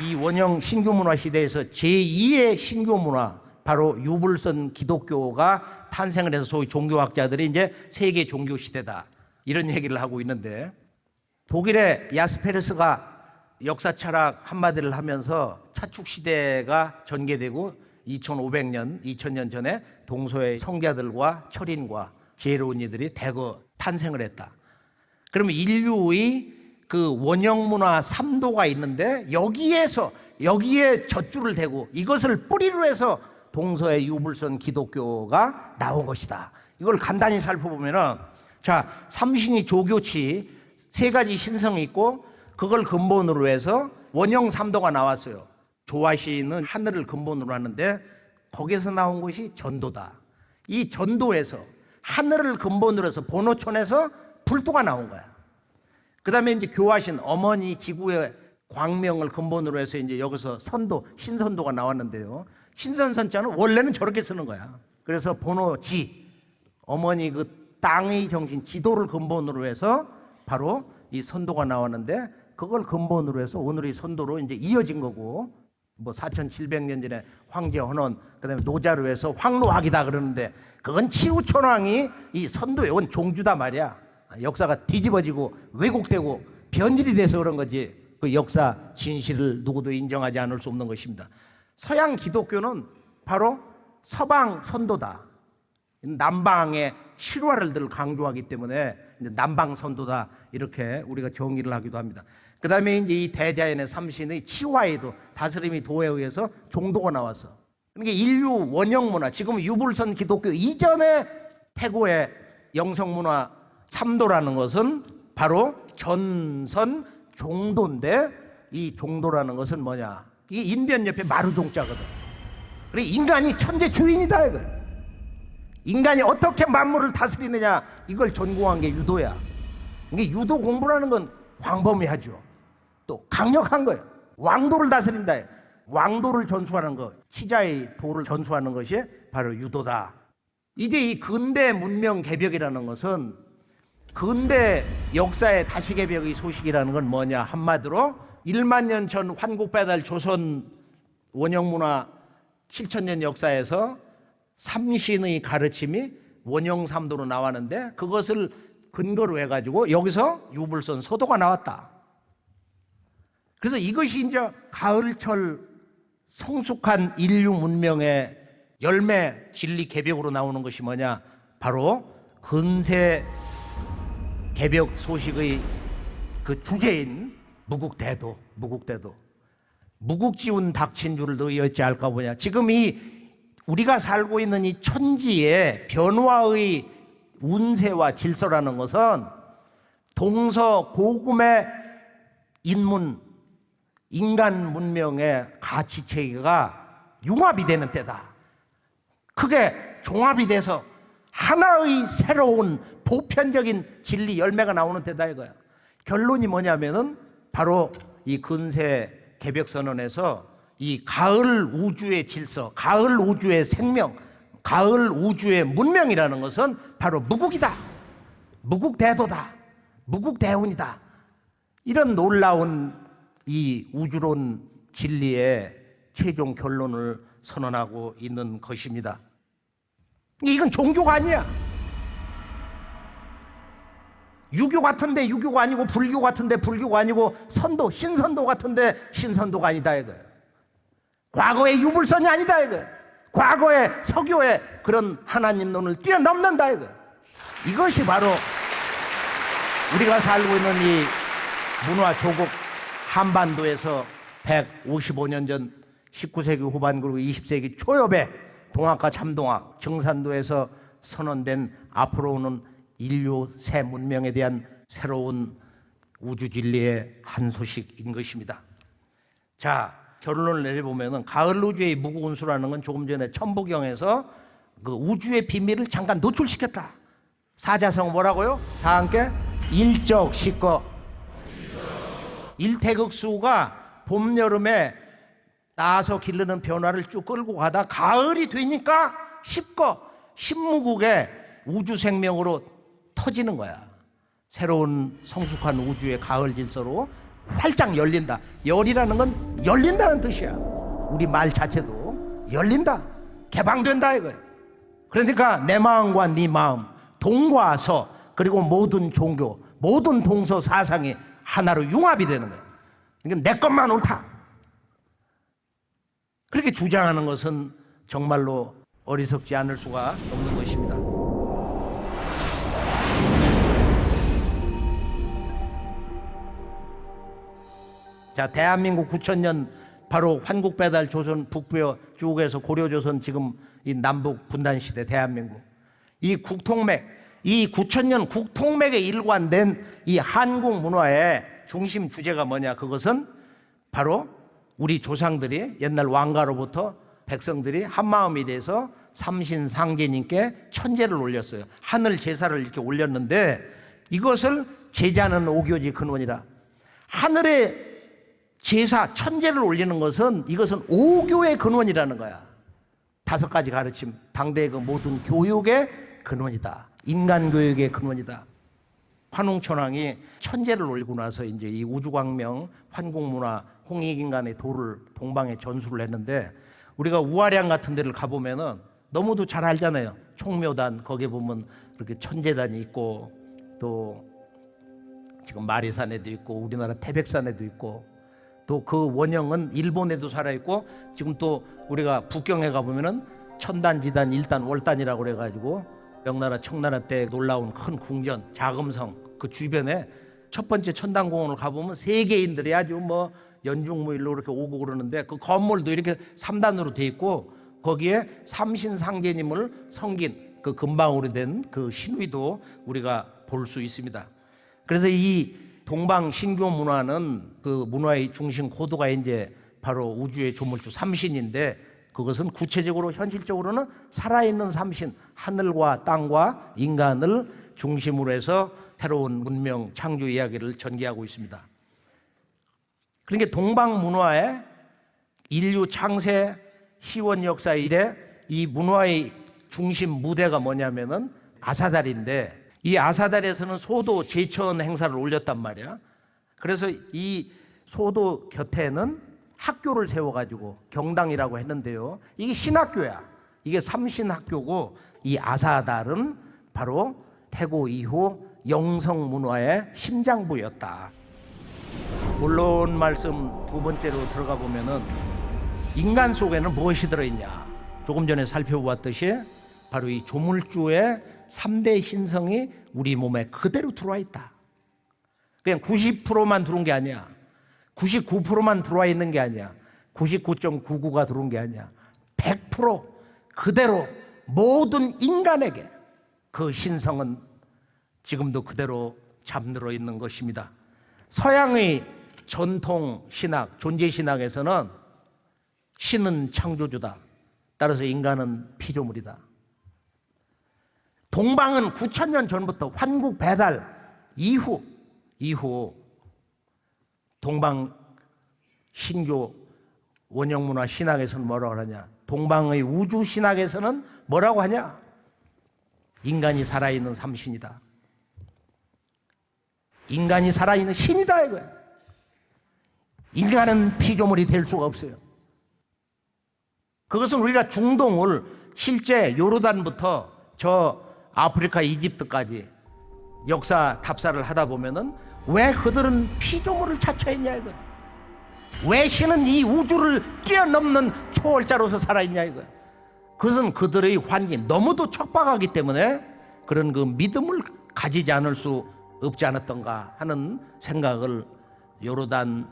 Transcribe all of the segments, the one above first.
이 원형 신교문화 시대에서 제2의 신교문화, 바로 유불선 기독교가 탄생을 해서 소위 종교학자들이 이제 세계 종교 시대다, 이런 얘기를 하고 있는데, 독일의 야스페르스가 역사 철학 한마디를 하면서 차축 시대가 전개되고 2500년, 2000년 전에 동서의 성자들과 철인과 지혜로운 이들이 대거 탄생을 했다. 그러면 인류의 그 원형 문화 3도가 있는데, 여기에 젖줄을 대고 이것을 뿌리로 해서 동서의 유불선 기독교가 나온 것이다. 이걸 간단히 살펴보면은, 자, 삼신이 조교치 세 가지 신성이 있고, 그걸 근본으로 해서 원형 3도가 나왔어요. 조화시는 하늘을 근본으로 하는데, 거기서 나온 것이 전도다. 이 전도에서 하늘을 근본으로 해서 본호촌에서 불도가 나온 거야. 그 다음에 이제 교화신, 어머니 지구의 광명을 근본으로 해서 이제 여기서 선도, 신선도가 나왔는데요. 신선선자는 원래는 저렇게 쓰는 거야. 그래서 본호지, 어머니 그 땅의 정신, 지도를 근본으로 해서 바로 이 선도가 나왔는데, 그걸 근본으로 해서 오늘의 선도로 이제 이어진 거고, 뭐 4700년 전에 황제 헌원, 그다음에 노자로 해서 황로학이다 그러는데, 그건 치우천왕이 이 선도에 온 종주다 말이야. 역사가 뒤집어지고 왜곡되고 변질이 돼서 그런 거지, 그 역사 진실을 누구도 인정하지 않을 수 없는 것입니다. 서양 기독교는 바로 서방 선도다. 남방의 실화를 늘 강조하기 때문에 남방 선도다, 이렇게 우리가 정의를 하기도 합니다. 그 다음에 이제 이 대자연의 삼신의 치화에도 다스림이 도에 의해서 종도가 나왔어. 그러니까 인류 원형 문화, 지금 유불선 기독교 이전의 태고의 영성문화 3도라는 것은 바로 전선 종도인데, 이 종도라는 것은 뭐냐? 이게 인변 옆에 마루종자거든. 그래, 인간이 천재 주인이다 이거. 인간이 어떻게 만물을 다스리느냐, 이걸 전공한 게 유도야. 이게 유도 공부라는 건 광범위하죠. 또 강력한 거예요. 왕도를 다스린다. 왕도를 전수하는 것, 치자의 도를 전수하는 것이 바로 유도다. 이제 이 근대 문명 개벽이라는 것은 근대 역사의 다시 개벽의 소식이라는 건 뭐냐? 한마디로 1만 년 전 환국배달 조선 원형문화 7,000년 역사에서 삼신의 가르침이 원형 3도로 나왔는데, 그것을 근거로 해가지고 여기서 유불선 서도가 나왔다. 그래서 이것이 이제 가을철 성숙한 인류 문명의 열매 진리 개벽으로 나오는 것이 뭐냐? 바로 근세 개벽 소식의 그 주제인 무국대도. 무국지운 닥친 줄을 너희 어찌할까 보냐. 지금 이 우리가 살고 있는 이 천지의 변화의 운세와 질서라는 것은 동서 고금의 인간 문명의 가치체계가 융합이 되는 때다. 크게 종합이 돼서 하나의 새로운 보편적인 진리 열매가 나오는 때다 이거야. 결론이 뭐냐면은 바로 이 근세 개벽선언에서 이 가을 우주의 질서, 가을 우주의 생명, 가을 우주의 문명이라는 것은 바로 무국이다, 무국대도다, 무국대운이다. 이런 놀라운 이 우주론 진리의 최종 결론을 선언하고 있는 것입니다. 이건 종교가 아니야. 유교 같은데 유교가 아니고, 불교 같은데 불교가 아니고, 선도, 신선도 같은데 신선도가 아니다 이거예요. 과거의 유불선이 아니다 이거예요. 과거의 서교의 그런 하나님론을 뛰어넘는다 이거예요. 이것이 바로 우리가 살고 있는 이 문화 조국 한반도에서 155년 전 19세기 후반 그리고 20세기 초엽에 동학과 참동학, 정산도에서 선언된 앞으로 오는 인류 새 문명에 대한 새로운 우주 진리의 한 소식인 것입니다. 자, 결론을 내려보면은 가을 우주의 무구운수라는 건 조금 전에 천부경에서 그 우주의 비밀을 잠깐 노출시켰다. 사자성어 뭐라고요? 다 함께 일적시거. 일태극수가 봄 여름에 나서 기르는 변화를 쭉 끌고 가다 가을이 되니까 신무국의 우주 생명으로 터지는 거야. 새로운 성숙한 우주의 가을 질서로 활짝 열린다. 열이라는 건 열린다는 뜻이야. 우리 말 자체도 열린다, 개방된다 이거예요. 그러니까 내 마음과 네 마음, 동과 서, 그리고 모든 종교, 모든 동서 사상이 하나로 융합이 되는 거예요. 그러니까 내 것만 옳다, 그렇게 주장하는 것은 정말로 어리석지 않을 수가 없는 것입니다. 자, 대한민국 9천년 바로 환국배달 조선 북부여 쭉 해서 고려조선 지금 이 남북 분단 시대 대한민국, 이 국통맥, 이 9천년 국통맥에 일관된 이 한국 문화의 중심 주제가 뭐냐? 그것은 바로 우리 조상들이 옛날 왕가로부터 백성들이 한마음이 돼서 삼신상제님께 천제를 올렸어요. 하늘 제사를 이렇게 올렸는데 이것을 제자는 오교지 근원이라. 하늘의 제사 천제를 올리는 것은 이것은 오교의 근원이라는 거야. 5가지 가르침, 당대의 그 모든 교육의 근원이다. 인간 교육의 근원이다. 환웅천왕이 천제를 올리고 나서 이제 이 우주광명, 환국문화, 홍익인간의 도를 동방에 전수를 했는데, 우리가 우아량 같은 데를 가보면은 너무도 잘 알잖아요. 총묘단, 거기에 보면 이렇게 천제단이 있고, 또 지금 마리산에도 있고, 우리나라 태백산에도 있고, 또 그 원형은 일본에도 살아있고, 지금 또 우리가 북경에 가보면은 천단지단, 일단, 월단이라고 그래가지고 명나라 청나라 때 놀라운 큰 궁전, 자금성 그 주변에 첫 번째 천단공원을 가보면 세계인들이 아주 뭐 연중무일로 이렇게 오고 그러는데, 그 건물도 이렇게 3단으로 돼 있고, 거기에 삼신상제님을 섬긴 그 금방으로 된 그 신위도 우리가 볼 수 있습니다. 그래서 이 동방 신교 문화는 그 문화의 중심 고도가 이제 바로 우주의 조물주 삼신인데, 그것은 구체적으로 현실적으로는 살아있는 삼신, 하늘과 땅과 인간을 중심으로 해서 새로운 문명 창조 이야기를 전개하고 있습니다. 그러니까 동방 문화의 인류 창세 희원 역사 이래 이 문화의 중심 무대가 뭐냐면은 아사달인데, 이 아사달에서는 소도 제천 행사를 올렸단 말이야. 그래서 이 소도 곁에는 학교를 세워가지고 경당이라고 했는데요, 이게 신학교야. 이게 삼신학교고, 이 아사달은 바로 태고 이후 영성 문화의 심장부였다. 본론 말씀 2번째로 들어가 보면은 인간 속에는 무엇이 들어있냐? 조금 전에 살펴보았듯이 바로 이 조물주의 3대 신성이 우리 몸에 그대로 들어와 있다. 그냥 90%만 들어온 게 아니야. 99%만 들어와 있는 게 아니야. 99.99가 들어온 게 아니야. 100% 그대로 모든 인간에게 그 신성은 지금도 그대로 잠들어 있는 것입니다. 서양의 전통 신학, 존재 신학에서는 신은 창조주다. 따라서 인간은 피조물이다. 동방은 9천년 전부터 환국 배달 이후 동방 신교 원형문화 신학에서는 뭐라고 하냐? 동방의 우주 신학에서는 뭐라고 하냐? 인간이 살아있는 삼신이다. 인간이 살아있는 신이다 이거야. 인간은 피조물이 될 수가 없어요. 그것은 우리가 중동을 실제 요르단부터 저 아프리카 이집트까지 역사 탑사를 하다 보면은 왜 그들은 피조물을 자처했냐 이거야. 왜 신은 이 우주를 뛰어넘는 초월자로서 살아있냐 이거야. 그것은 그들의 환경 너무도 척박하기 때문에 그런 그 믿음을 가지지 않을 수 없지 않았던가 하는 생각을 요르단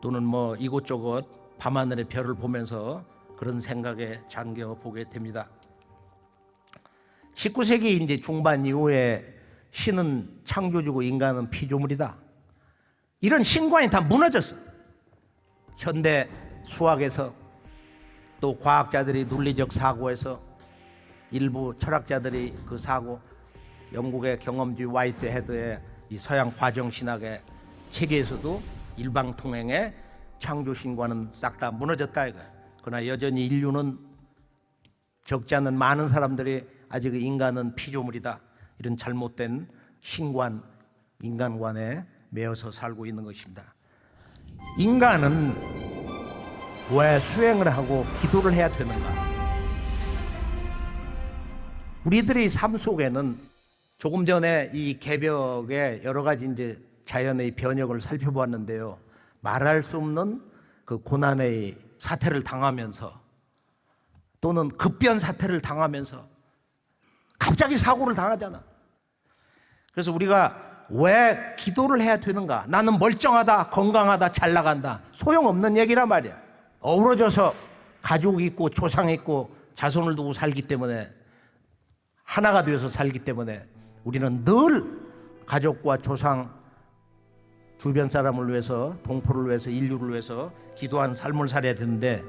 또는 뭐 이곳저곳 밤하늘의 별을 보면서 그런 생각에 잠겨 보게 됩니다. 19세기 이제 중반 이후에 신은 창조주고 인간은 피조물이다. 이런 신관이 다 무너졌어. 현대 수학에서 또 과학자들이 논리적 사고에서 일부 철학자들이 그 사고, 영국의 경험주의 화이트 헤드의 이 서양 과정신학의 체계에서도 일방통행의 창조신과는 싹 다 무너졌다 이거야. 그러나 여전히 인류는 적지 않은 많은 사람들이 아직 인간은 피조물이다, 이런 잘못된 신관, 인간관에 매여서 살고 있는 것입니다. 인간은 왜 수행을 하고 기도를 해야 되는가? 우리들의 삶 속에는 조금 전에 이 개벽의 여러 가지 이제 자연의 변혁을 살펴보았는데요. 말할 수 없는 그 고난의 사태를 당하면서 또는 급변 사태를 당하면서 갑자기 사고를 당하잖아. 그래서 우리가 왜 기도를 해야 되는가? 나는 멀쩡하다, 건강하다, 잘 나간다. 소용없는 얘기란 말이야. 어우러져서 가족 있고 조상 있고 자손을 두고 살기 때문에 하나가 되어서 살기 때문에 우리는 늘 가족과 조상, 주변 사람을 위해서, 동포를 위해서, 인류를 위해서 기도한 삶을 살아야 되는데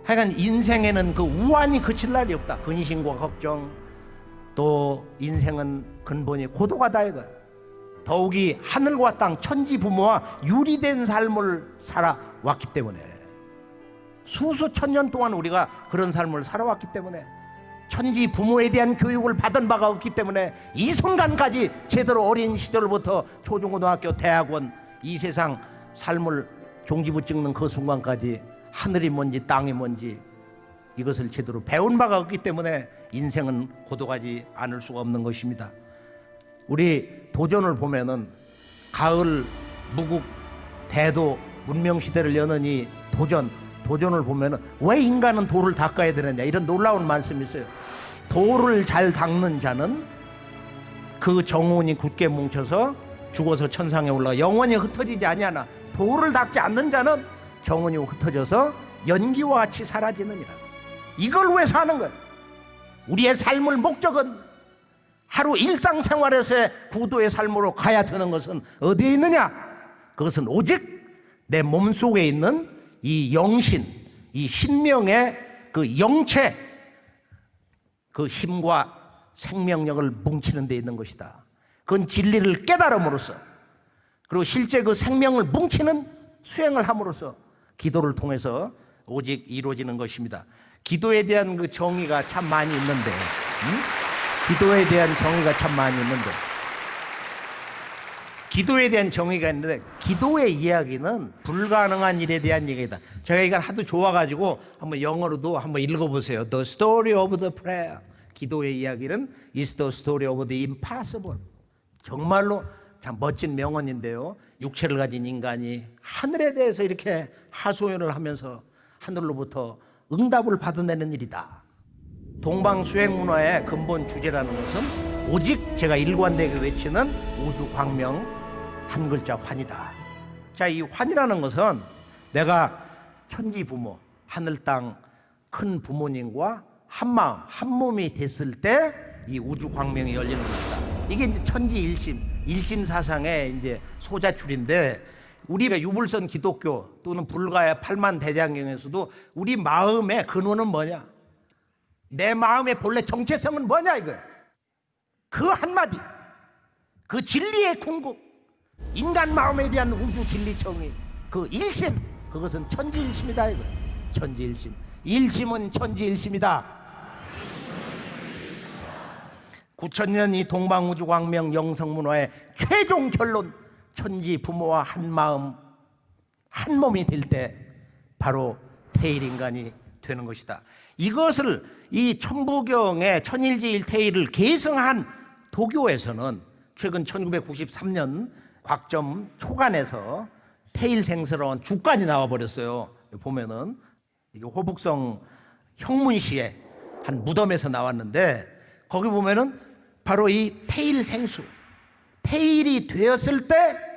하여간 인생에는 그 우환이 그칠 날이 없다. 근심과 걱정, 또 인생은 근본이 고독하다 이거야. 더욱이 하늘과 땅, 천지 부모와 유리된 삶을 살아왔기 때문에 수수천 년 동안 우리가 그런 삶을 살아왔기 때문에 천지 부모에 대한 교육을 받은 바가 없기 때문에 이 순간까지 제대로 어린 시절부터 초중고등학교, 대학원 이 세상 삶을 종지부 찍는 그 순간까지 하늘이 뭔지 땅이 뭔지 이것을 제대로 배운 바가 없기 때문에 인생은 고독하지 않을 수가 없는 것입니다. 우리 도전을 보면은 가을, 무국, 대도, 문명시대를 여는 이 도전을 보면은 왜 인간은 돌을 닦아야 되느냐 이런 놀라운 말씀이 있어요. 돌을 잘 닦는 자는 그 정혼이 굳게 뭉쳐서 죽어서 천상에 올라가 영원히 흩어지지 아니하나 돌을 닦지 않는 자는 정혼이 흩어져서 연기와 같이 사라지느니라. 이걸 왜 사는 거야? 우리의 삶의 목적은 하루 일상생활에서의 구도의 삶으로 가야 되는 것은 어디에 있느냐? 그것은 오직 내 몸속에 있는 이 영신, 이 신명의 그 영체, 그 힘과 생명력을 뭉치는 데 있는 것이다. 그건 진리를 깨달음으로써 그리고 실제 그 생명을 뭉치는 수행을 함으로써 기도를 통해서 오직 이루어지는 것입니다. 기도에 대한 그 정의가 참 많이 있는데, 기도에 대한 정의가 참 많이 있는데, 기도에 대한 정의가 있는데, 기도의 이야기는 불가능한 일에 대한 얘기다. 제가 이걸 하도 좋아가지고 한번 영어로도 한번 읽어보세요. The story of the prayer. 기도의 이야기는 is the story of the impossible. 정말로 참 멋진 명언인데요. 육체를 가진 인간이 하늘에 대해서 이렇게 하소연을 하면서 하늘로부터 응답을 받아내는 일이다. 동방수행문화의 근본 주제라는 것은 오직 제가 일관되게 외치는 우주광명 한 글자 환이다. 자, 이 환이라는 것은 내가 천지 부모, 하늘 땅 큰 부모님과 한 마음, 한 몸이 됐을 때 이 우주광명이 열리는 것이다. 이게 이제 천지일심, 일심사상의 이제 소자출인데 우리가 유불선 기독교 또는 불가의 팔만대장경에서도 우리 마음의 근원은 뭐냐? 내 마음의 본래 정체성은 뭐냐 이거야. 그 한마디, 그 진리의 궁극, 인간 마음에 대한 우주 진리 정의, 그 일심, 그것은 천지일심이다 이거야. 천지일심, 일심은 천지일심이다. 9,000년 이 동방우주광명 영성문화의 최종 결론, 천지 부모와 한 마음 한 몸이 될 때 바로 태일인간이 되는 것이다. 이것을 이 천부경의 천일지일태일을 계승한 도교에서는 최근 1993년 곽점 초간에서 태일생스러운 주간이 나와버렸어요. 보면은 이게 호북성 형문시의 한 무덤에서 나왔는데 거기 보면은 바로 이 태일생수, 태일이 되었을 때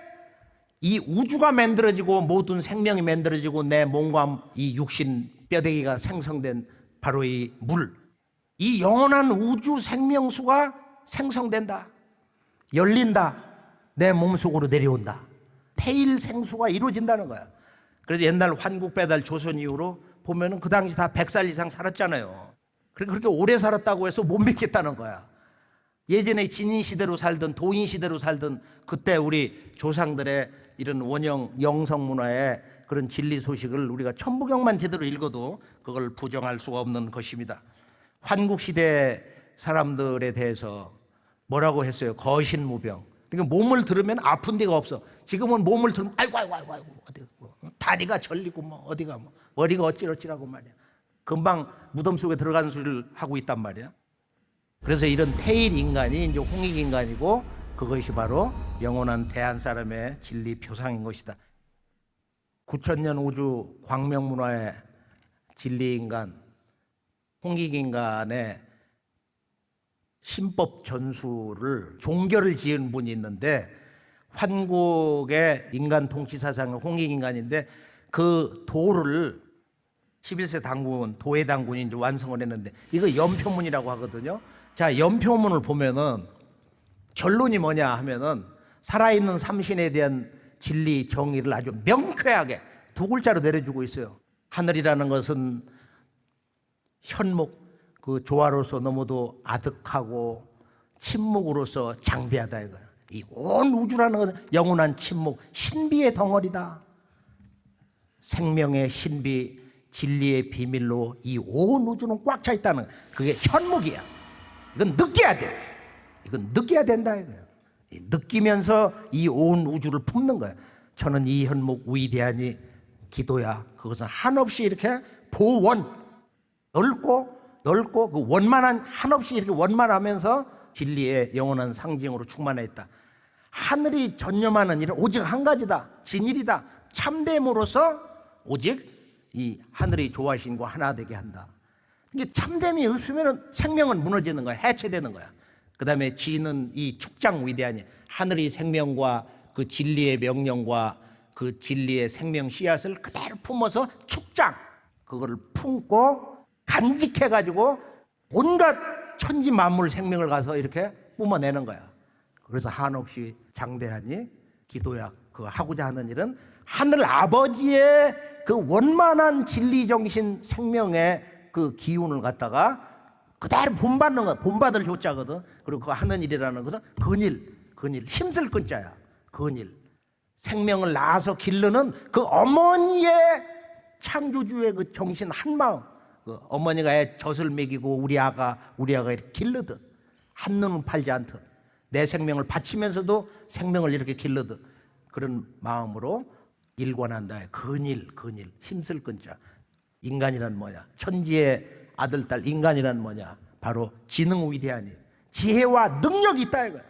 이 우주가 만들어지고 모든 생명이 만들어지고 내 몸과 이 육신 뼈대기가 생성된 바로 이 물, 이 영원한 우주 생명수가 생성된다, 열린다, 내 몸속으로 내려온다. 태일 생수가 이루어진다는 거야. 그래서 옛날 환국배달 조선 이후로 보면은 그 당시 다 100살 이상 살았잖아요. 그렇게 오래 살았다고 해서 못 믿겠다는 거야. 예전에 진인 시대로 살던 도인 시대로 살던 그때 우리 조상들의 이런 원형 영성 문화의 그런 진리 소식을 우리가 천부경만 제대로 읽어도 그걸 부정할 수가 없는 것입니다. 환국 시대 사람들에 대해서 뭐라고 했어요? 거신무병. 그러니까 몸을 들으면 아픈 데가 없어. 지금은 몸을 들으면 아이고 어디 뭐. 다리가 절리고 뭐 어디가 뭐 머리가 어찌어찌라고 말이야. 금방 무덤 속에 들어가는 소리를 하고 있단 말이야. 그래서 이런 태일 인간이 이제 홍익 인간이고 그것이 바로 영원한 대한 사람의 진리 표상인 것이다. 9천년 우주 광명문화의 진리 인간, 홍익 인간의 신법 전수를 종결을 지은 분이 있는데 환국의 인간 통치 사상의 홍익 인간인데 그 도를 11세 당군, 도의 당군이 이제 완성을 했는데 이거 연표문이라고 하거든요. 자, 연표문을 보면은 결론이 뭐냐 하면은 살아있는 삼신에 대한 진리 정의를 아주 명쾌하게 두 글자로 내려주고 있어요. 하늘이라는 것은 현목, 그 조화로서 너무도 아득하고 침묵으로서 장대하다 이거야. 이 온 우주라는 것은 영원한 침묵, 신비의 덩어리다. 생명의 신비, 진리의 비밀로 이 온 우주는 꽉 차 있다는 거야. 그게 현목이야. 이건 느껴야 돼. 이건 느껴야 된다 이거야. 느끼면서 이 온 우주를 품는 거야. 저는 이 현목 위대하니 기도야. 그것은 한없이 이렇게 보원, 넓고 그 원만한, 한없이 이렇게 원만하면서 진리의 영원한 상징으로 충만해 있다. 하늘이 전념하는 일은 오직 한 가지다. 진일이다. 참됨으로써 오직 이 하늘이 조화신과 하나 되게 한다. 이게 참됨이 없으면 생명은 무너지는 거야. 해체되는 거야. 그 다음에 지는 이 축장 위대하니 하늘이 생명과 그 진리의 명령과 그 진리의 생명 씨앗을 그대로 품어서 축장, 그거를 품고 간직해가지고 온갖 천지 만물 생명을 가서 이렇게 뿜어내는 거야. 그래서 한없이 장대하니 기도야. 그 하고자 하는 일은 하늘 아버지의 그 원만한 진리 정신 생명의 그 기운을 갖다가 그대로 본받는 거야. 본받을 효자거든. 그리고 그 하는 일이라는 것은 근일, 힘쓸 근자야. 근일. 생명을 낳아서 기르는 그 어머니의 창조주의 그 정신 한마음. 그 어머니가 애 젖을 먹이고 우리 아가 이렇게 기르듯 한눈은 팔지 않듯 내 생명을 바치면서도 생명을 이렇게 기르듯 그런 마음으로 일관한다. 근일, 힘쓸 근자. 인간이란 뭐냐? 천지의 아들, 딸 인간이란 뭐냐? 바로 지능 위대하니 지혜와 능력이 있다 이거야.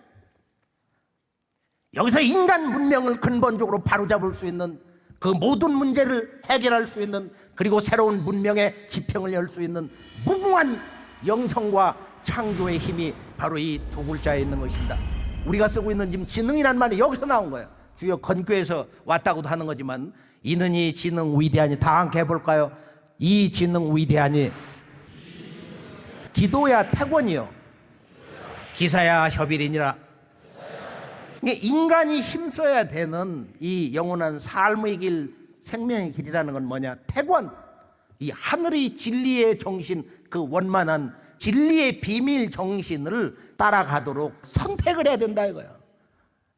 여기서 인간 문명을 근본적으로 바로잡을 수 있는 그 모든 문제를 해결할 수 있는 그리고 새로운 문명의 지평을 열 수 있는 무궁한 영성과 창조의 힘이 바로 이 두 글자에 있는 것입니다. 우리가 쓰고 있는 지금 지능이란 말이 여기서 나온 거예요. 주요 건교에서 왔다고도 하는 거지만 이느니 지능 위대하니 다 함께 해볼까요? 이 지능 위대하니 기도야 태권이요 기사야 협일이니라. 인간이 힘써야 되는 이 영원한 삶의 길, 생명의 길이라는 건 뭐냐? 태권. 이 하늘의 진리의 정신, 그 원만한 진리의 비밀 정신을 따라가도록 선택을 해야 된다 이거야.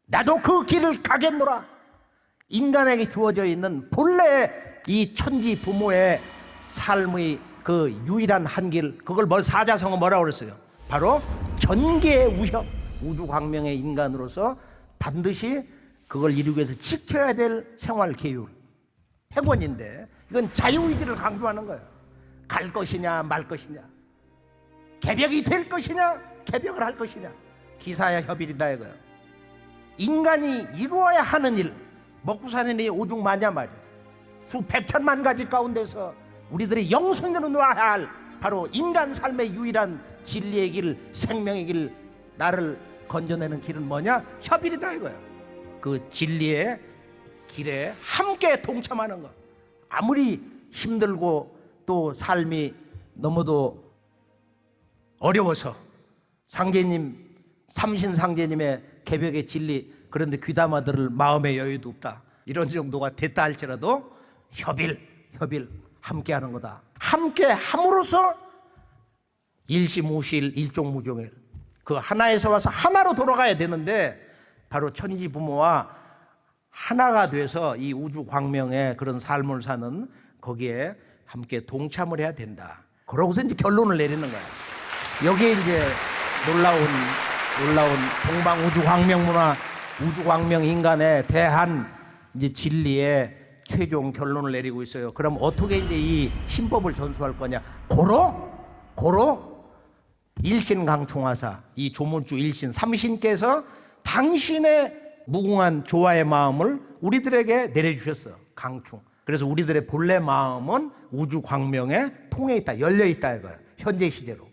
나도 그 길을 가겠노라. 인간에게 주어져 있는 본래 이 천지 부모의 삶의 그 유일한 한 길, 그걸 사자성어 뭐라고 그랬어요? 바로 전계의 우협, 우주 광명의 인간으로서 반드시 그걸 이루기 위해서 지켜야 될 생활 계율, 태권인데 이건 자유의지를 강조하는 거예요. 갈 것이냐 말 것이냐, 개벽이 될 것이냐 개벽을 할 것이냐, 기사야 협일이다 이거예요. 인간이 이루어야 하는 일, 먹고 사는 일이 오죽 많냐 말이야. 수백천만 가지 가운데서 우리들이 영성으로 놓아야 할 바로 인간 삶의 유일한 진리의 길, 생명의 길, 나를 건져내는 길은 뭐냐? 협일이다 이거예요. 그 진리의 길에 함께 동참하는 것. 아무리 힘들고 또 삶이 너무도 어려워서 삼신상제님의 개벽의 진리, 그런데 귀담아 들을 마음의 여유도 없다, 이런 정도가 됐다 할지라도 협일 함께하는 거다. 함께 함으로써 일심오실 일종무종일, 그 하나에서 와서 하나로 돌아가야 되는데 바로 천지 부모와 하나가 돼서 이 우주 광명의 그런 삶을 사는 거기에 함께 동참을 해야 된다. 그러고서 이제 결론을 내리는 거야. 여기에 이제 놀라운 동방 우주 광명 문화, 우주 광명 인간의 대한 이제 진리의 최종 결론을 내리고 있어요. 그럼 어떻게 이제 이 신법을 전수할 거냐? 고로 일신강총하사, 이 조문주 일신 삼신께서 당신의 무궁한 조화의 마음을 우리들에게 내려주셨어요. 강충. 그래서 우리들의 본래 마음은 우주 광명에 통해 있다, 열려 있다 이거예요. 현재 시제로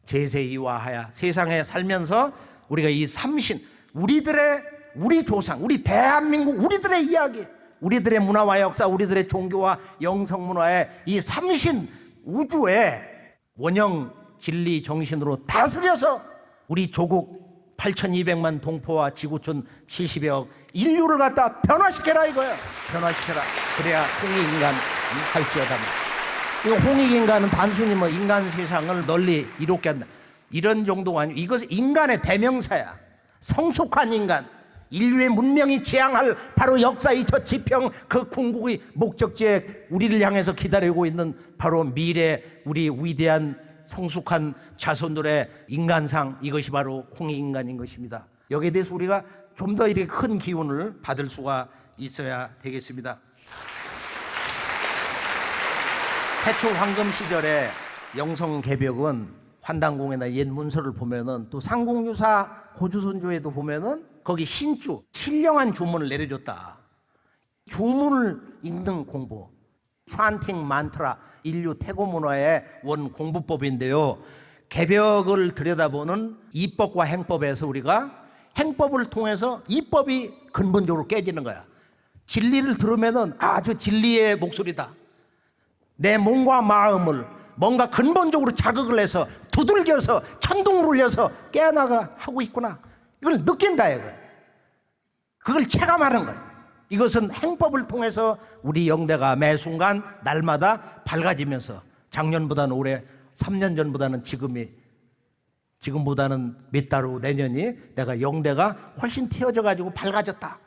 제세이화하야, 세상에 살면서 우리가 이 삼신, 우리 조상, 우리 대한민국, 우리들의 이야기, 우리들의 문화와 역사, 우리들의 종교와 영성문화의 이 삼신 우주의 원형 진리 정신으로 다스려서 우리 조국 8,200만 동포와 지구촌 70여 인류를 갖다 변화시켜라 이거예요. 변화시켜라. 그래야 홍익인간 할지어다. 이 홍익인간은 단순히 뭐 인간 세상을 널리 이롭게 한다, 이런 정도가 아니고 이것은 인간의 대명사야. 성숙한 인간, 인류의 문명이 지향할 바로 역사의 저 지평, 그 궁극의 목적지에 우리를 향해서 기다리고 있는 바로 미래, 우리 위대한 성숙한 자손들의 인간상, 이것이 바로 홍익인간인 것입니다. 여기에 대해서 우리가 좀 더 이렇게 큰 기운을 받을 수가 있어야 되겠습니다. 태초 황금 시절에 영성개벽은 환단공에나 옛 문서를 보면은, 또 상공유사 고조선조에도 보면은 거기 신주, 신령한 주문을 내려줬다. 주문을 읽는 공부, 찬팅 만트라, 인류 태고 문화의 원 공부법인데요. 개벽을 들여다보는 이법과 행법에서 우리가 행법을 통해서 이법이 근본적으로 깨지는 거야. 진리를 들으면은 저 진리의 목소리다. 내 몸과 마음을 뭔가 근본적으로 자극을 해서 두들겨서 천둥을 울려서 깨어나가 하고 있구나. 이걸 느낀다 이거야. 그걸 체감하는 거야. 이것은 행법을 통해서 우리 영대가 매 순간 날마다 밝아지면서 작년보다는 올해, 3년 전보다는 지금보다는 몇 달 후 내년이 내가 영대가 훨씬 튀어져 가지고 밝아졌다.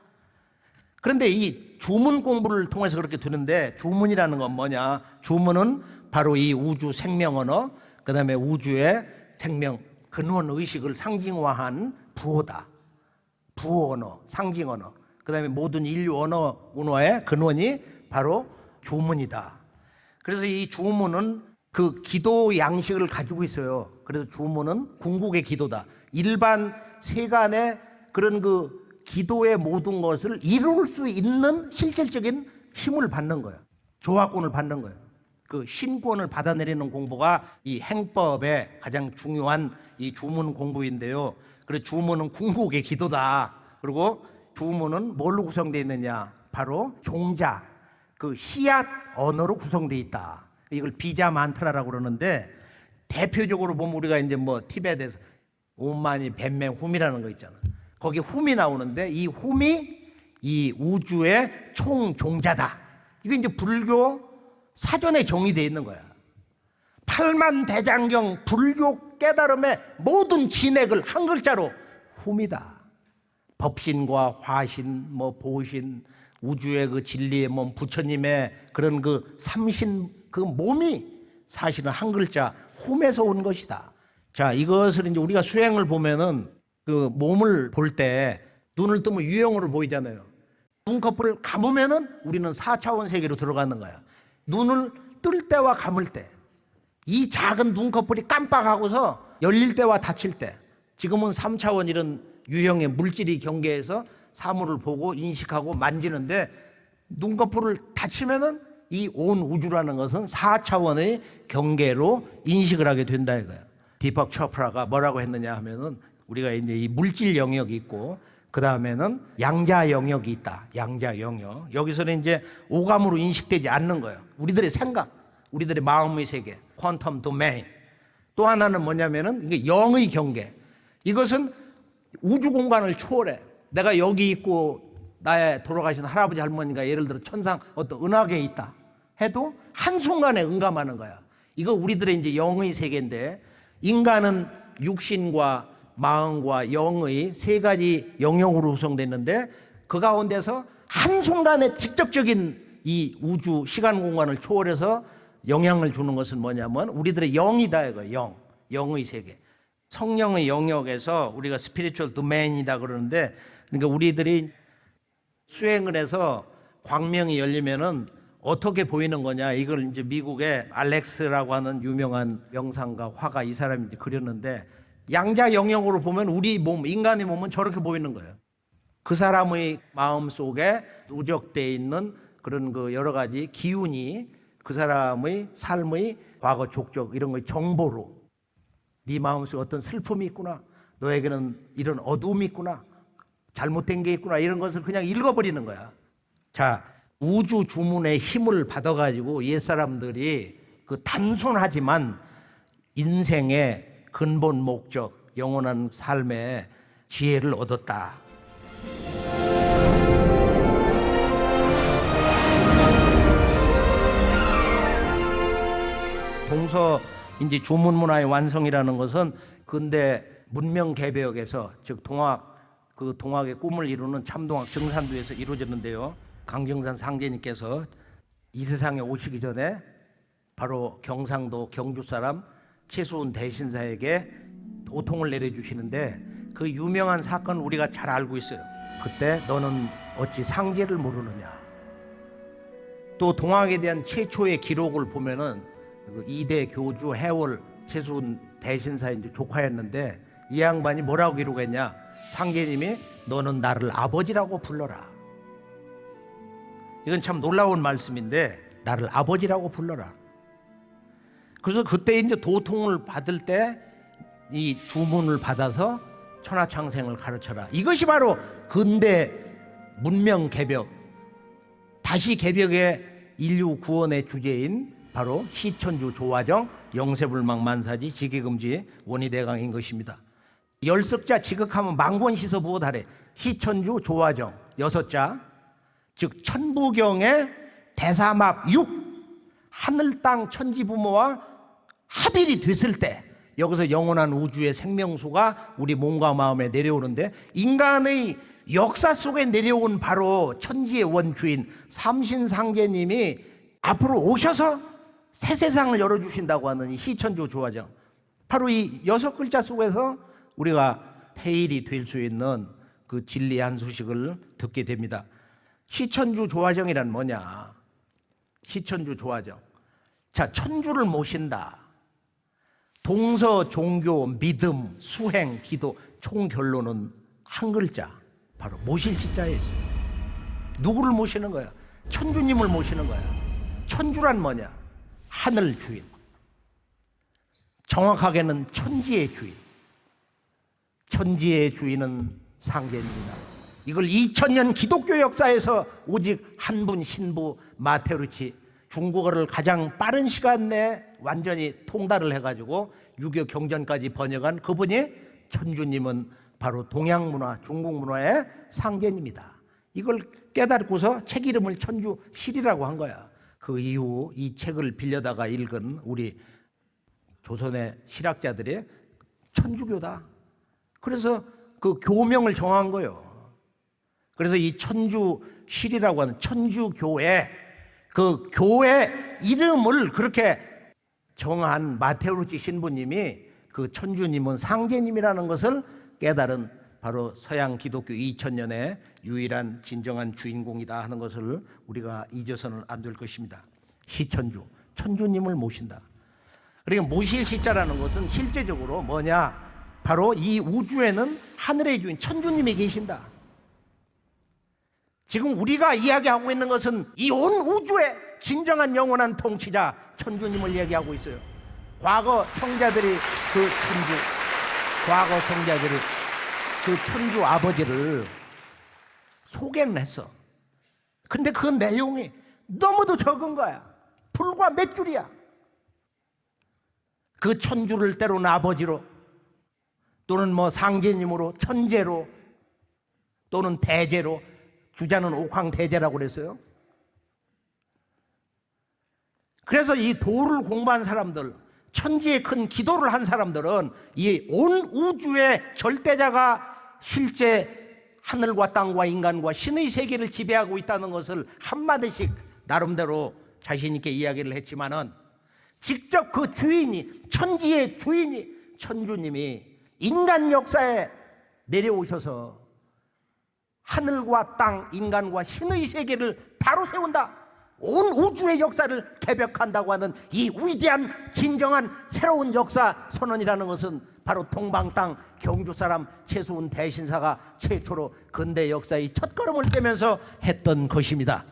그런데 이 주문 공부를 통해서 그렇게 되는데, 주문이라는 건 뭐냐? 주문은 바로 이 우주 생명 언어, 그 다음에 우주의 생명 근원 의식을 상징화한 부호다. 부호 언어, 상징 언어. 그 다음에 모든 인류 언어 문화의 근원이 바로 주문이다. 그래서 이 주문은 그 기도 양식을 가지고 있어요. 그래서 주문은 궁극의 기도다. 일반 세간의 그런 그 기도의 모든 것을 이룰 수 있는 실질적인 힘을 받는 거예요. 조화권을 받는 거예요. 그 신권을 받아내리는 공부가 이 행법의 가장 중요한 이 주문 공부인데요. 그래서 주문은 궁극의 기도다. 그리고 주문은 뭘로 구성되어 있느냐? 바로 종자, 그 씨앗 언어로 구성되어 있다. 이걸 비자 만트라라고 그러는데, 대표적으로 보면 우리가 이제 뭐 티베트에서 오마니 벤맹 훔이라는 거 있잖아. 거기 훔이 나오는데, 이 훔이 이 우주의 총종자다. 이게 이제 불교 사전에 정의되어 있는 거야. 팔만대장경 불교 깨달음의 모든 진액을 한 글자로 훔이다. 법신과 화신, 뭐 보신, 우주의 그 진리의 몸, 부처님의 그런 그 삼신, 그 몸이 사실은 한 글자 훔에서 온 것이다. 자, 이것을 이제 우리가 수행을 보면은 그 몸을 볼 때 눈을 뜨면 유형으로 보이잖아요. 눈꺼풀을 감으면은 우리는 4차원 세계로 들어가는 거야. 눈을 뜰 때와 감을 때, 이 작은 눈꺼풀이 깜빡하고서 열릴 때와 닫힐 때, 지금은 3차원 이런 유형의 물질이 경계해서 사물을 보고 인식하고 만지는데, 눈꺼풀을 닫히면은 이 온 우주라는 것은 4차원의 경계로 인식을 하게 된다 이거예요. 디팍 초프라가 뭐라고 했느냐 하면은, 우리가 이제 이 물질 영역이 있고 그 다음에는 양자 영역이 있다. 양자 영역. 여기서는 이제 오감으로 인식되지 않는 거예요. 우리들의 생각, 우리들의 마음의 세계, 퀀텀 도메인. 또 하나는 뭐냐면은 이게 영의 경계. 이것은 우주 공간을 초월해. 내가 여기 있고 나의 돌아가신 할아버지 할머니가 예를 들어 천상 어떤 은하계에 있다 해도 한순간에 응감하는 거야. 이거 우리들의 이제 영의 세계인데, 인간은 육신과 마음과 영의 세 가지 영역으로 구성됐는데, 그 가운데서 한순간에 직접적인 이 우주 시간 공간을 초월해서 영향을 주는 것은 뭐냐면 우리들의 영이다 이거. 영의 세계. 성령의 영역에서 우리가 스피리추얼 도메인이다 그러는데, 그러니까 우리들이 수행을 해서 광명이 열리면은 어떻게 보이는 거냐, 이걸 이제 미국의 알렉스라고 하는 유명한 명상가 화가 이 사람이 이제 그렸는데, 양자 영역으로 보면 우리 몸, 인간의 몸은 저렇게 보이는 거예요. 그 사람의 마음 속에 누적되어 있는 그런 그 여러 가지 기운이 그 사람의 삶의 과거 족적 이런 거의 정보로, 네 마음속에 어떤 슬픔이 있구나, 너에게는 이런 어두움이 있구나, 잘못된 게 있구나, 이런 것을 그냥 읽어버리는 거야. 자, 우주 주문의 힘을 받아가지고 옛사람들이 그 단순하지만 인생의 근본 목적, 영원한 삶의 지혜를 얻었다. 동서 이제 주문 문화의 완성이라는 것은 근대 문명 개벽에서, 즉 동학의 꿈을 이루는 참동학 정산도에서 이루어졌는데요. 강정산 상제님께서 이 세상에 오시기 전에 바로 경상도 경주 사람 최수훈 대신사에게 도통을 내려주시는데, 그 유명한 사건 우리가 잘 알고 있어요. 그때 너는 어찌 상제를 모르느냐. 또 동학에 대한 최초의 기록을 보면은 그 2대 교주 해월 최수훈 대신사의 이제 조카였는데, 이 양반이 뭐라고 기록했냐. 상제님이 너는 나를 아버지라고 불러라. 이건 참 놀라운 말씀인데, 나를 아버지라고 불러라. 그래서 그때 이제 도통을 받을 때 이 주문을 받아서 천하창생을 가르쳐라. 이것이 바로 근대 문명 개벽, 다시 개벽의 인류 구원의 주제인 바로 시천주 조화정 영세불망 만사지 지계금지 원희대강인 것입니다. 열석자 지극하면 만권시서 부어달해. 시천주 조화정 6자, 즉 천부경의 대사합 6, 하늘 땅 천지 부모와 합일이 됐을 때 여기서 영원한 우주의 생명수가 우리 몸과 마음에 내려오는데, 인간의 역사 속에 내려온 바로 천지의 원주인 삼신상제님이 앞으로 오셔서 새 세상을 열어주신다고 하는 이 시천주 조화정, 바로 이 6글자 속에서 우리가 해일이 될 수 있는 그 진리의 한 소식을 듣게 됩니다. 시천주 조화정이란 뭐냐. 시천주 조화정, 자, 천주를 모신다. 동서 종교, 믿음, 수행, 기도, 총 결론은 한 글자, 바로 모실 시자에 있어요. 누구를 모시는 거야? 천주님을 모시는 거야. 천주란 뭐냐? 하늘 주인, 정확하게는 천지의 주인. 천지의 주인은 상제입니다. 이걸 2000년 기독교 역사에서 오직 한 분 신부 마테루치, 중국어를 가장 빠른 시간 내에 완전히 통달을 해가지고 유교 경전까지 번역한 그분이, 천주님은 바로 동양문화, 중국문화의 상제입니다. 이걸 깨닫고서 책 이름을 천주실이라고 한 거야. 그 이후 이 책을 빌려다가 읽은 우리 조선의 실학자들이 천주교다. 그래서 그 교명을 정한 거예요. 그래서 이 천주실이라고 하는 천주교회, 그 교회 이름을 그렇게 정한 마테오루치 신부님이 그 천주님은 상제님이라는 것을 깨달은 바로 서양 기독교 2000년의 유일한 진정한 주인공이다 하는 것을 우리가 잊어서는 안 될 것입니다. 시천주, 천주님을 모신다. 그러니까 모실 시자라는 것은 실제적으로 뭐냐, 바로 이 우주에는 하늘의 주인 천주님이 계신다. 지금 우리가 이야기하고 있는 것은 이 온 우주의 진정한 영원한 통치자 천주님을 얘기하고 있어요. 과거 성자들이 그 천주 아버지를 소개는 했어. 근데 그 내용이 너무도 적은 거야. 불과 몇 줄이야. 그 천주를 때로는 아버지로, 또는 뭐 상제님으로, 천제로, 또는 대제로, 주자는 옥황대제라고 그랬어요. 그래서 이 도를 공부한 사람들, 천지에 큰 기도를 한 사람들은 이 온 우주의 절대자가 실제 하늘과 땅과 인간과 신의 세계를 지배하고 있다는 것을 한마디씩 나름대로 자신 있게 이야기를 했지만은, 직접 그 주인이, 천지의 주인이 천주님이 인간 역사에 내려오셔서 하늘과 땅, 인간과 신의 세계를 바로 세운다. 온 우주의 역사를 개벽한다고 하는 이 위대한 진정한 새로운 역사 선언이라는 것은 바로 동방 땅 경주 사람 최수훈 대신사가 최초로 근대 역사의 첫걸음을 떼면서 했던 것입니다.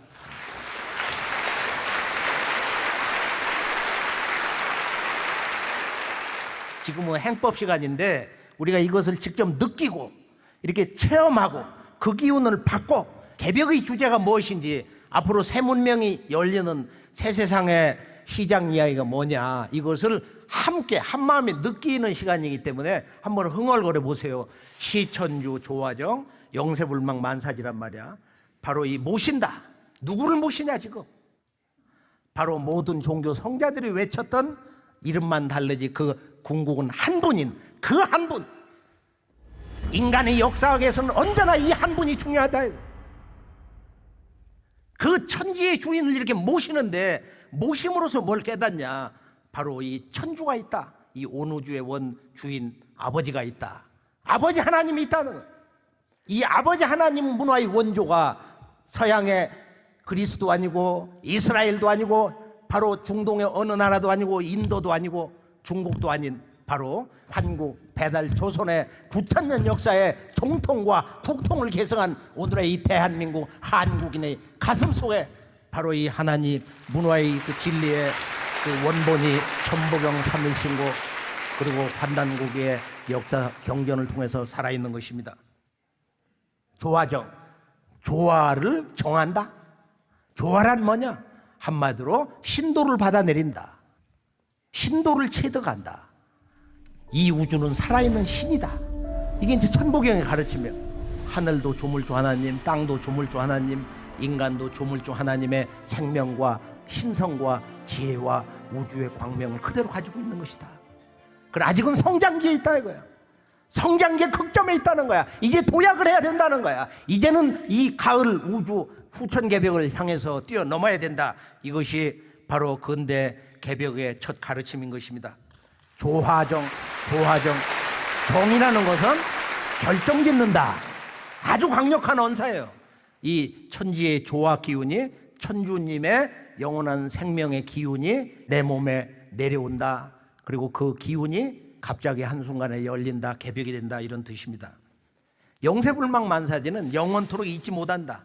지금은 행법 시간인데 우리가 이것을 직접 느끼고 이렇게 체험하고 그 기운을 받고 개벽의 주제가 무엇인지, 앞으로 새 문명이 열리는 새 세상의 시장 이야기가 뭐냐, 이것을 함께 한마음에 느끼는 시간이기 때문에 한번 흥얼거려 보세요. 시천주 조화정 영세불망 만사지란 말이야. 바로 이 모신다. 누구를 모시냐 지금? 바로 모든 종교 성자들이 외쳤던 이름만 다르지 그 궁극은 한 분인 그 한 분. 인간의 역사학에서는 언제나 이 한 분이 중요하다. 그 천지의 주인을 이렇게 모시는데 모심으로써 뭘 깨닫냐? 바로 이 천주가 있다. 이 온 우주의 원 주인 아버지가 있다. 아버지 하나님이 있다는 거예요. 이 아버지 하나님 문화의 원조가 서양의 그리스도 아니고 이스라엘도 아니고 바로 중동의 어느 나라도 아니고 인도도 아니고 중국도 아닌 바로 환국 배달 조선의 9,000년 역사의 정통과 국통을 계승한 오늘의 이 대한민국 한국인의 가슴 속에 바로 이 하나님 문화의 그 진리의 그 원본이 천보경 삼일신고 그리고 환단고기의 역사 경전을 통해서 살아있는 것입니다. 조화정, 조화를 정한다. 조화란 뭐냐? 한마디로 신도를 받아내린다. 신도를 체득한다. 이 우주는 살아있는 신이다. 이게 이제 천보경의 가르치며 하늘도 조물주 하나님, 땅도 조물주 하나님, 인간도 조물주 하나님의 생명과 신성과 지혜와 우주의 광명을 그대로 가지고 있는 것이다. 그래, 아직은 성장기에 있다 이거야. 성장기의 극점에 있다는 거야. 이제 도약을 해야 된다는 거야. 이제는 이 가을 우주 후천개벽을 향해서 뛰어넘어야 된다. 이것이 바로 근대 개벽의 첫 가르침인 것입니다. 조화정, 조화정. 정이라는 것은 결정짓는다. 아주 강력한 언사예요. 이 천지의 조화 기운이 천주님의 영원한 생명의 기운이 내 몸에 내려온다. 그리고 그 기운이 갑자기 한순간에 열린다, 개벽이 된다, 이런 뜻입니다. 영세불망 만사지는 영원토록 잊지 못한다.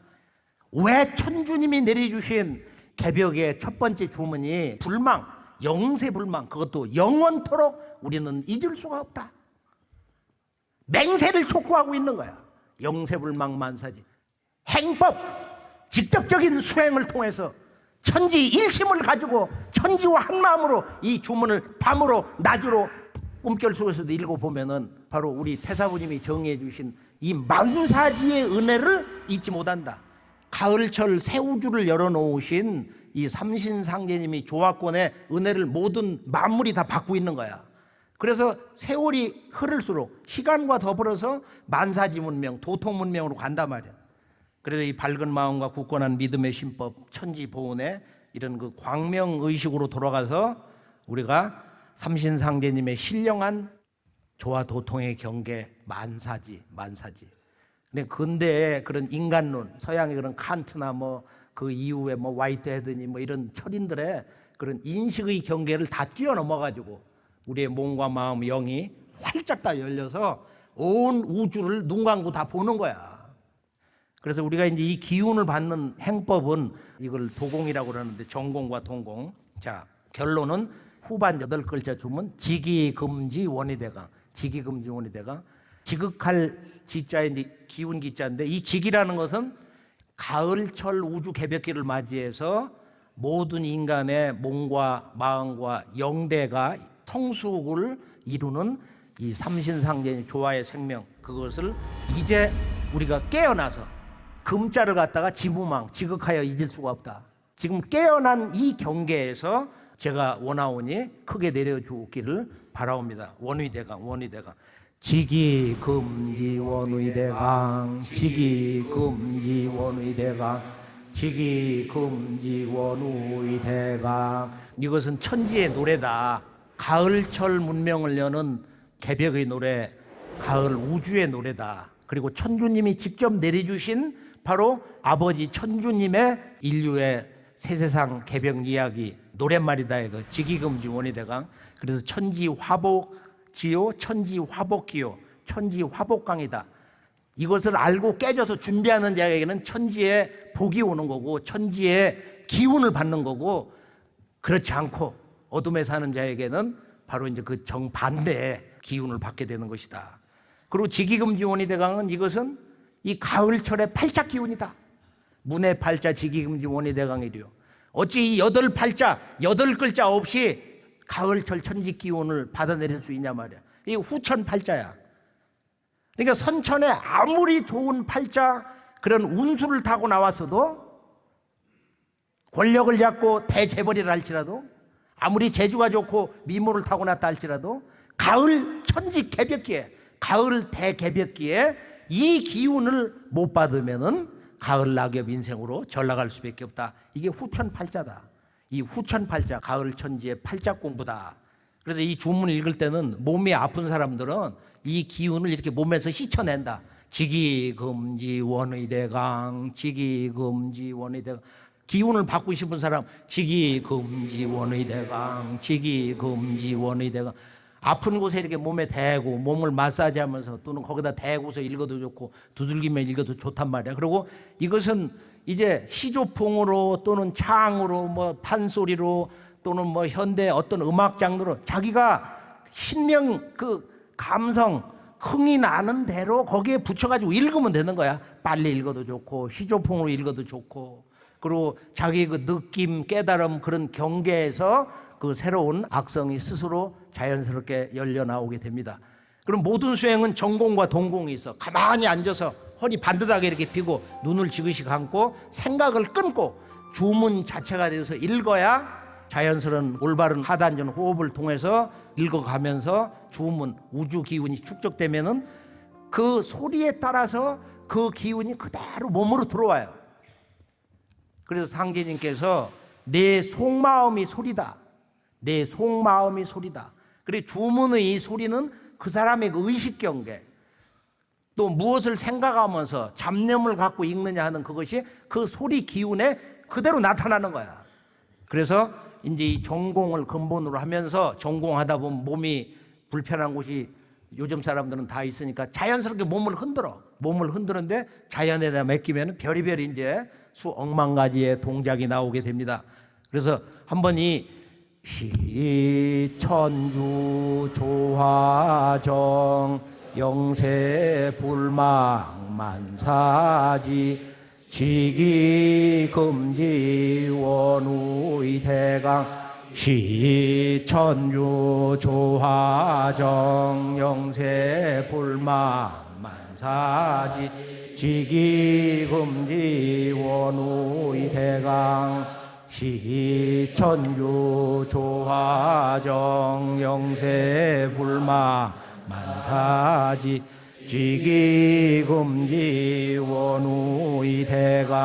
왜 천주님이 내려주신 개벽의 첫 번째 주문이 불망, 영세불망, 그것도 영원토록 우리는 잊을 수가 없다. 맹세를 촉구하고 있는 거야. 영세불망 만사지. 행법, 직접적인 수행을 통해서 천지 일심을 가지고 천지와 한마음으로 이 주문을 밤으로 낮으로 꿈결 속에서도 읽어보면은 바로 우리 태사부님이 정의해 주신 이 만사지의 은혜를 잊지 못한다. 가을철 새 우주를 열어놓으신 이 삼신상제님이 조화권의 은혜를 모든 만물이 다 받고 있는 거야. 그래서 세월이 흐를수록 시간과 더불어서 만사지 문명, 도통 문명으로 간단 말이야. 그래서 이 밝은 마음과 굳건한 믿음의 신법, 천지 보훈의 이런 그 광명의식으로 돌아가서 우리가 삼신상제님의 신령한 조화 도통의 경계 만사지. 근데 근대의 그런 인간론, 서양의 그런 칸트나 뭐 그 이후에 뭐 화이트헤드니 뭐 이런 철인들의 그런 인식의 경계를 다 뛰어넘어가지고 우리의 몸과 마음, 영이 활짝 다 열려서 온 우주를 눈 감고 다 보는 거야. 그래서 우리가 이제 이 기운을 받는 행법은 이걸 도공이라고 그러는데 전공과 동공. 자, 결론은 후반 8글자 주문 지기금지 원이대강. 지기금지 원이대강. 지극할 지자의 이제 기운 기자인데 이 지기라는 것은 가을철 우주 개벽기를 맞이해서 모든 인간의 몸과 마음과 영대가 통수를 이루는 이 삼신상제님 조화의 생명, 그것을 이제 우리가 깨어나서 금자를 갖다가 지무망, 지극하여 잊을 수가 없다. 지금 깨어난 이 경계에서 제가 원하오니 크게 내려주기를 바라옵니다. 원의대강, 원의대강. 지기금지 원의대강, 지기금지 원의대강, 지기금지 원의대강. 이것은 천지의 노래다. 가을철 문명을 여는 개벽의 노래, 가을 우주의 노래다. 그리고 천주님이 직접 내려주신 바로 아버지 천주님의 인류의 새세상 개벽 이야기 노랫말이다. 그 직이금지 원희대강. 그래서 천지화복지요 천지화복기요 천지화복강이다. 이것을 알고 깨져서 준비하는 자에게는 천지의 복이 오는 거고 천지의 기운을 받는 거고, 그렇지 않고 어둠에 사는 자에게는 바로 이제 그 정반대의 기운을 받게 되는 것이다. 그리고 직이금지원이 대강은 이것은 이 가을철의 팔자 기운이다. 문의 팔자 직이금지원이 대강이래요. 어찌 이 8팔자 8글자 없이 가을철 천지 기운을 받아내릴 수 있냐 말이야. 이게 후천 팔자야. 그러니까 선천에 아무리 좋은 팔자, 그런 운수를 타고 나왔어도, 권력을 잡고 대재벌이라 할지라도, 아무리 재주가 좋고 미모를 타고났다 할지라도, 가을 천지 개벽기에, 가을 대개벽기에 이 기운을 못 받으면은 가을 낙엽 인생으로 전락할 수밖에 없다. 이게 후천 팔자다. 이 후천 팔자, 가을 천지의 팔자 공부다. 그래서 이 주문을 읽을 때는 몸이 아픈 사람들은 이 기운을 이렇게 몸에서 씻어낸다. 직이금지원의대강, 직이금지원의대강. 기운을 받고 싶은 사람, 직이금지원의대강, 직이금지원의대강. 아픈 곳에 이렇게 몸에 대고 몸을 마사지하면서 또는 거기다 대고서 읽어도 좋고 두들기며 읽어도 좋단 말이야. 그리고 이것은 이제 시조풍으로 또는 창으로 뭐 판소리로 또는 뭐 현대 어떤 음악 장르로 자기가 신명 그 감성 흥이 나는 대로 거기에 붙여가지고 읽으면 되는 거야. 빨리 읽어도 좋고 시조풍으로 읽어도 좋고, 그리고 자기 그 느낌 깨달음 그런 경계에서 그 새로운 악성이 스스로 자연스럽게 열려 나오게 됩니다. 그럼 모든 수행은 전공과 동공이 있어. 가만히 앉아서 허리 반듯하게 이렇게 펴고 눈을 지그시 감고 생각을 끊고 주문 자체가 되어서 읽어야 자연스러운 올바른 하단전 호흡을 통해서 읽어가면서 주문 우주 기운이 축적되면은 그 소리에 따라서 그 기운이 그대로 몸으로 들어와요. 그래서 상제님께서 내 속마음이 소리다. 내 속마음이 소리다. 그리고 주문의 이 소리는 그 사람의 그 의식 경계, 또 무엇을 생각하면서 잡념을 갖고 읽느냐 하는 그것이 그 소리 기운에 그대로 나타나는 거야. 그래서 이제 이 전공을 근본으로 하면서 전공하다 보면 몸이 불편한 곳이 요즘 사람들은 다 있으니까 자연스럽게 몸을 흔들어. 몸을 흔드는데 자연에다 맡기면 별의별 이제 수억만 가지의 동작이 나오게 됩니다. 그래서 한번 이 시천주 조화정 영세불망 만사지 직이금지 원우의대강 시천주 조화정 영세불망 만사지 직이금지 원우의대강 시천주 조화정 영세불망 만사지 직이금지 원우의대강.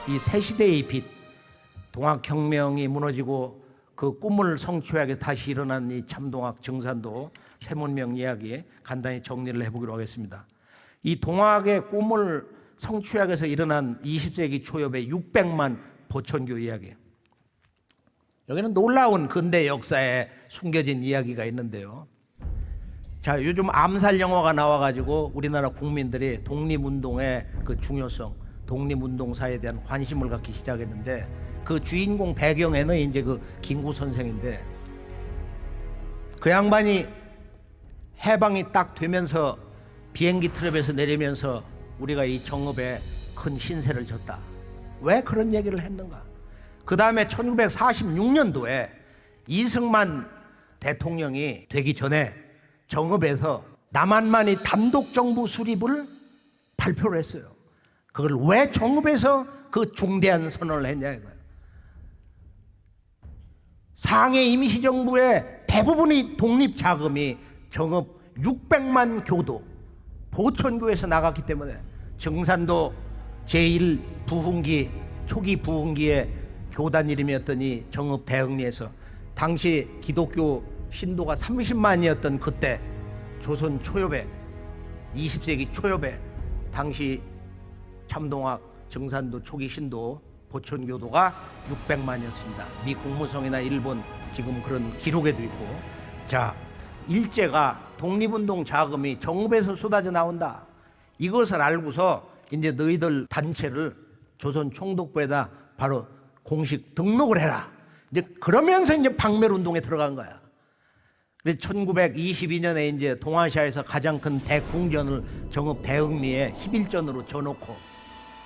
이 새 시대의 빛, 동학혁명이 무너지고 그 꿈을 성취하게 다시 일어난 이 참동학 정산도 세문명 이야기 간단히 정리를 해보기로 하겠습니다. 이 동학의 꿈을 성취하기 위해서 일어난 20세기 초엽의 600만 보천교 이야기. 여기는 놀라운 근대 역사에 숨겨진 이야기가 있는데요. 자, 요즘 암살 영화가 나와가지고 우리나라 국민들이 독립운동의 그 중요성, 독립운동사에 대한 관심을 갖기 시작했는데, 그 주인공 배경에는 이제 그 김구 선생인데, 그 양반이 해방이 딱 되면서 비행기 트랩에서 내리면서 우리가 이 정읍에 큰 신세를 졌다. 왜 그런 얘기를 했는가? 그 다음에 1946년도에 이승만 대통령이 되기 전에 정읍에서 남한만이 단독정부 수립을 발표를 했어요. 그걸 왜 정읍에서 그 중대한 선언을 했냐 이거예요. 상해 임시정부의 대부분의 독립자금이 정읍 600만 교도 보천교에서 나갔기 때문에 정산도 제1 부흥기 초기 부흥기에 교단 이름이었더니 정읍 대흥리에서 당시 기독교 신도가 30만이었던 그때 조선 초엽에 20세기 초엽에 당시 참동학 증산도 초기 신도 보천교도가 600만이었습니다. 미 국무성이나 일본 지금 그런 기록에도 있고. 자, 일제가 독립운동 자금이 정읍에서 쏟아져 나온다. 이것을 알고서 이제 너희들 단체를 조선 총독부에다 바로 공식 등록을 해라. 이제 그러면서 이제 박멸운동에 들어간 거야. 그래서 1922년에 이제 동아시아에서 가장 큰 대궁전을 정읍 대흥리에 11전으로 져놓고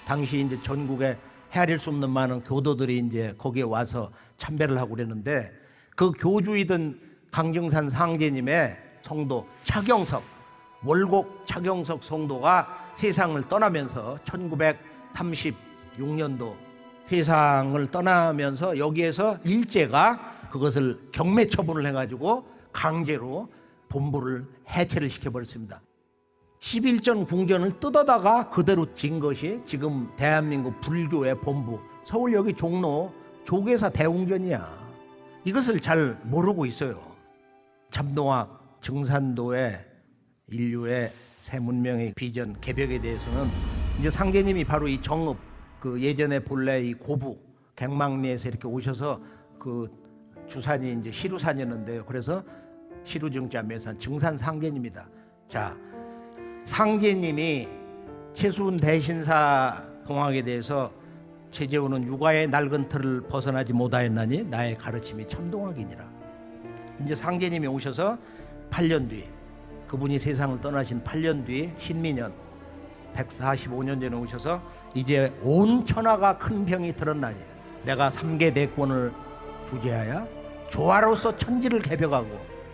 당시 이제 전국에 헤아릴 수 없는 많은 교도들이 이제 거기에 와서 참배를 하고 그랬는데 그 교주이던 강정산 상제님의 성도 차경석, 월곡 차경석 성도가 세상을 떠나면서 1936년도 세상을 떠나면서 여기에서 일제가 그것을 경매 처분을 해가지고 강제로 본부를 해체를 시켜버렸습니다. 11전 궁전을 뜯어다가 그대로 진 것이 지금 대한민국 불교의 본부 서울역이 종로 조계사 대웅전이야. 이것을 잘 모르고 있어요. 참동학 증산도의 인류의 새 문명의 비전 개벽에 대해서는 이제 상제님이 바로 이 정읍 그 예전에 본래 이 고부 갱망리에서 이렇게 오셔서 그 주산이 이제 시루산이었는데요. 그래서 시루증자 매산 증산 상제님입니다. 자, 상제님이 최수훈 대신사 동학에 대해서 최재훈은 육아의 낡은 틀을 벗어나지 못하였나니 나의 가르침이 참동학이니라. 이제 상제님이 오셔서 8년 뒤 그분이 세상을 떠나신 8년 뒤 신민년 145년 전에 오셔서 이제 온 천하가 큰 병이 들었나니 내가 3계 대권을 주재하여 조화로서 천지를 개벽하고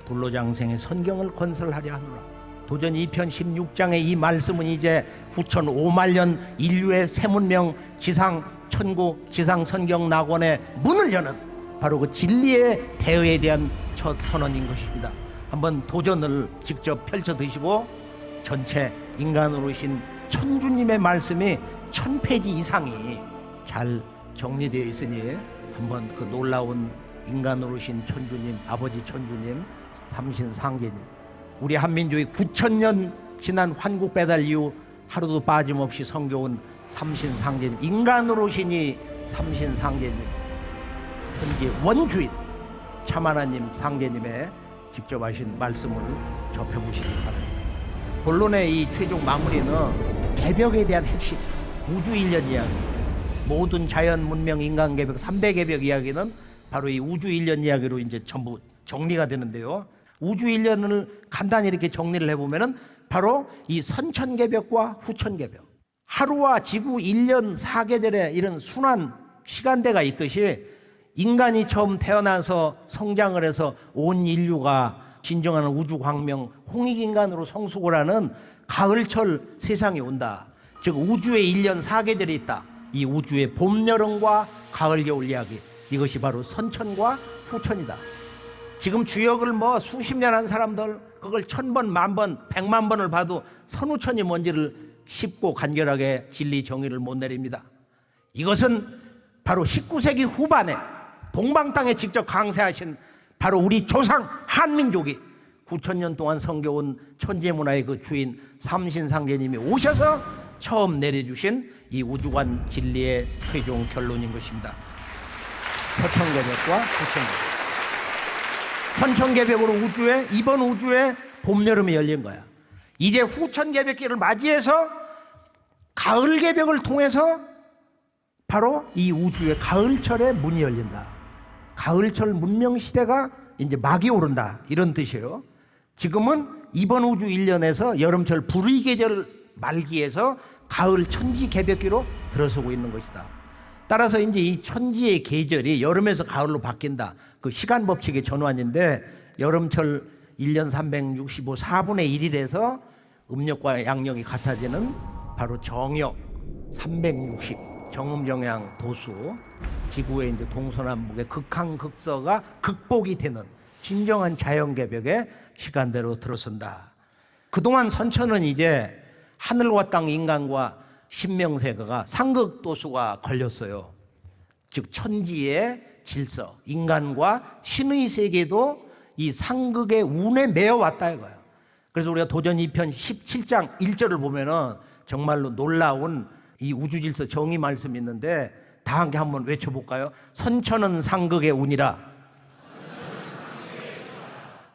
불로장생의 선경을 건설하려 하노라. 도전 2편 16장의 이 말씀은 이제 후천 5만 년 인류의 새 문명 지상 천국 지상 선경 낙원의 문을 여는 바로 그 진리의 대의에 대한 첫 선언인 것입니다. 한번 도전을 직접 펼쳐 드시고 전체 인간으로 오신 천주님의 말씀이 1000페이지 이상이 잘 정리되어 있으니 한번 그 놀라운 인간으로 오신 천주님, 아버지 천주님, 삼신상제님, 우리 한민족이 9000년 지난 환국 배달 이후 하루도 빠짐없이 섬겨온 삼신상제님, 인간으로 오시니 삼신상제님, 현재 원주인 참하나님 상제님의 직접 하신 말씀을 접해보시기 바랍니다. 본론의 이 최종 마무리는 개벽에 대한 핵심, 우주일련 이야기, 모든 자연, 문명, 인간 개벽, 3대 개벽 이야기는 바로 이 우주일련 이야기로 이제 전부 정리가 되는데요. 우주일련을 간단히 이렇게 정리를 해보면은 바로 이 선천개벽과 후천개벽, 하루와 지구 1년 4계절의 이런 순환 시간대가 있듯이 인간이 처음 태어나서 성장을 해서 온 인류가 진정한 우주광명 홍익인간으로 성숙을 하는 가을철 세상이 온다. 즉 우주에 1년 4계절이 있다. 이 우주의 봄, 여름과 가을, 겨울 이야기, 이것이 바로 선천과 후천이다. 지금 주역을 뭐 수십 년 한 사람들 그걸 1000번, 10,000번, 100만 번을 봐도 선후천이 뭔지를 쉽고 간결하게 진리 정의를 못 내립니다. 이것은 바로 19세기 후반에 동방 땅에 직접 강세하신 바로 우리 조상 한민족이 9000년 동안 섬겨온 천재문화의 그 주인 삼신상제님이 오셔서 처음 내려주신 이 우주관 진리의 최종 결론인 것입니다. 서천개벽과 후천개벽. 선천개벽으로 우주에, 이번 우주에 봄, 여름이 열린 거야. 이제 후천개벽기를 맞이해서 가을개벽을 통해서 바로 이 우주의 가을철의 문이 열린다. 가을철 문명시대가 이제 막이 오른다, 이런 뜻이에요. 지금은 이번 우주 1년에서 여름철 불의계절 말기에서 가을 천지개벽기로 들어서고 있는 것이다. 따라서 이제 이 천지의 계절이 여름에서 가을로 바뀐다. 그 시간 법칙의 전환인데 여름철 1년 365 4분의 1일에서 음력과 양력이 같아지는 바로 정역 360 정음정양 도수, 지구의 이제 동서남북의 극한극서가 극복이 되는 진정한 자연개벽의 시간대로 들어선다. 그동안 선천은 이제 하늘과 땅, 인간과 신명세계가 상극도수가 걸렸어요. 즉 천지의 질서, 인간과 신의 세계도 이 상극의 운에 매여 왔다 이거예요. 그래서 우리가 도전 2편 17장 1절을 보면은 정말로 놀라운 이 우주 질서 정의 말씀이 있는데 다 함께 한번 외쳐볼까요? 선천은 상극의 운이라.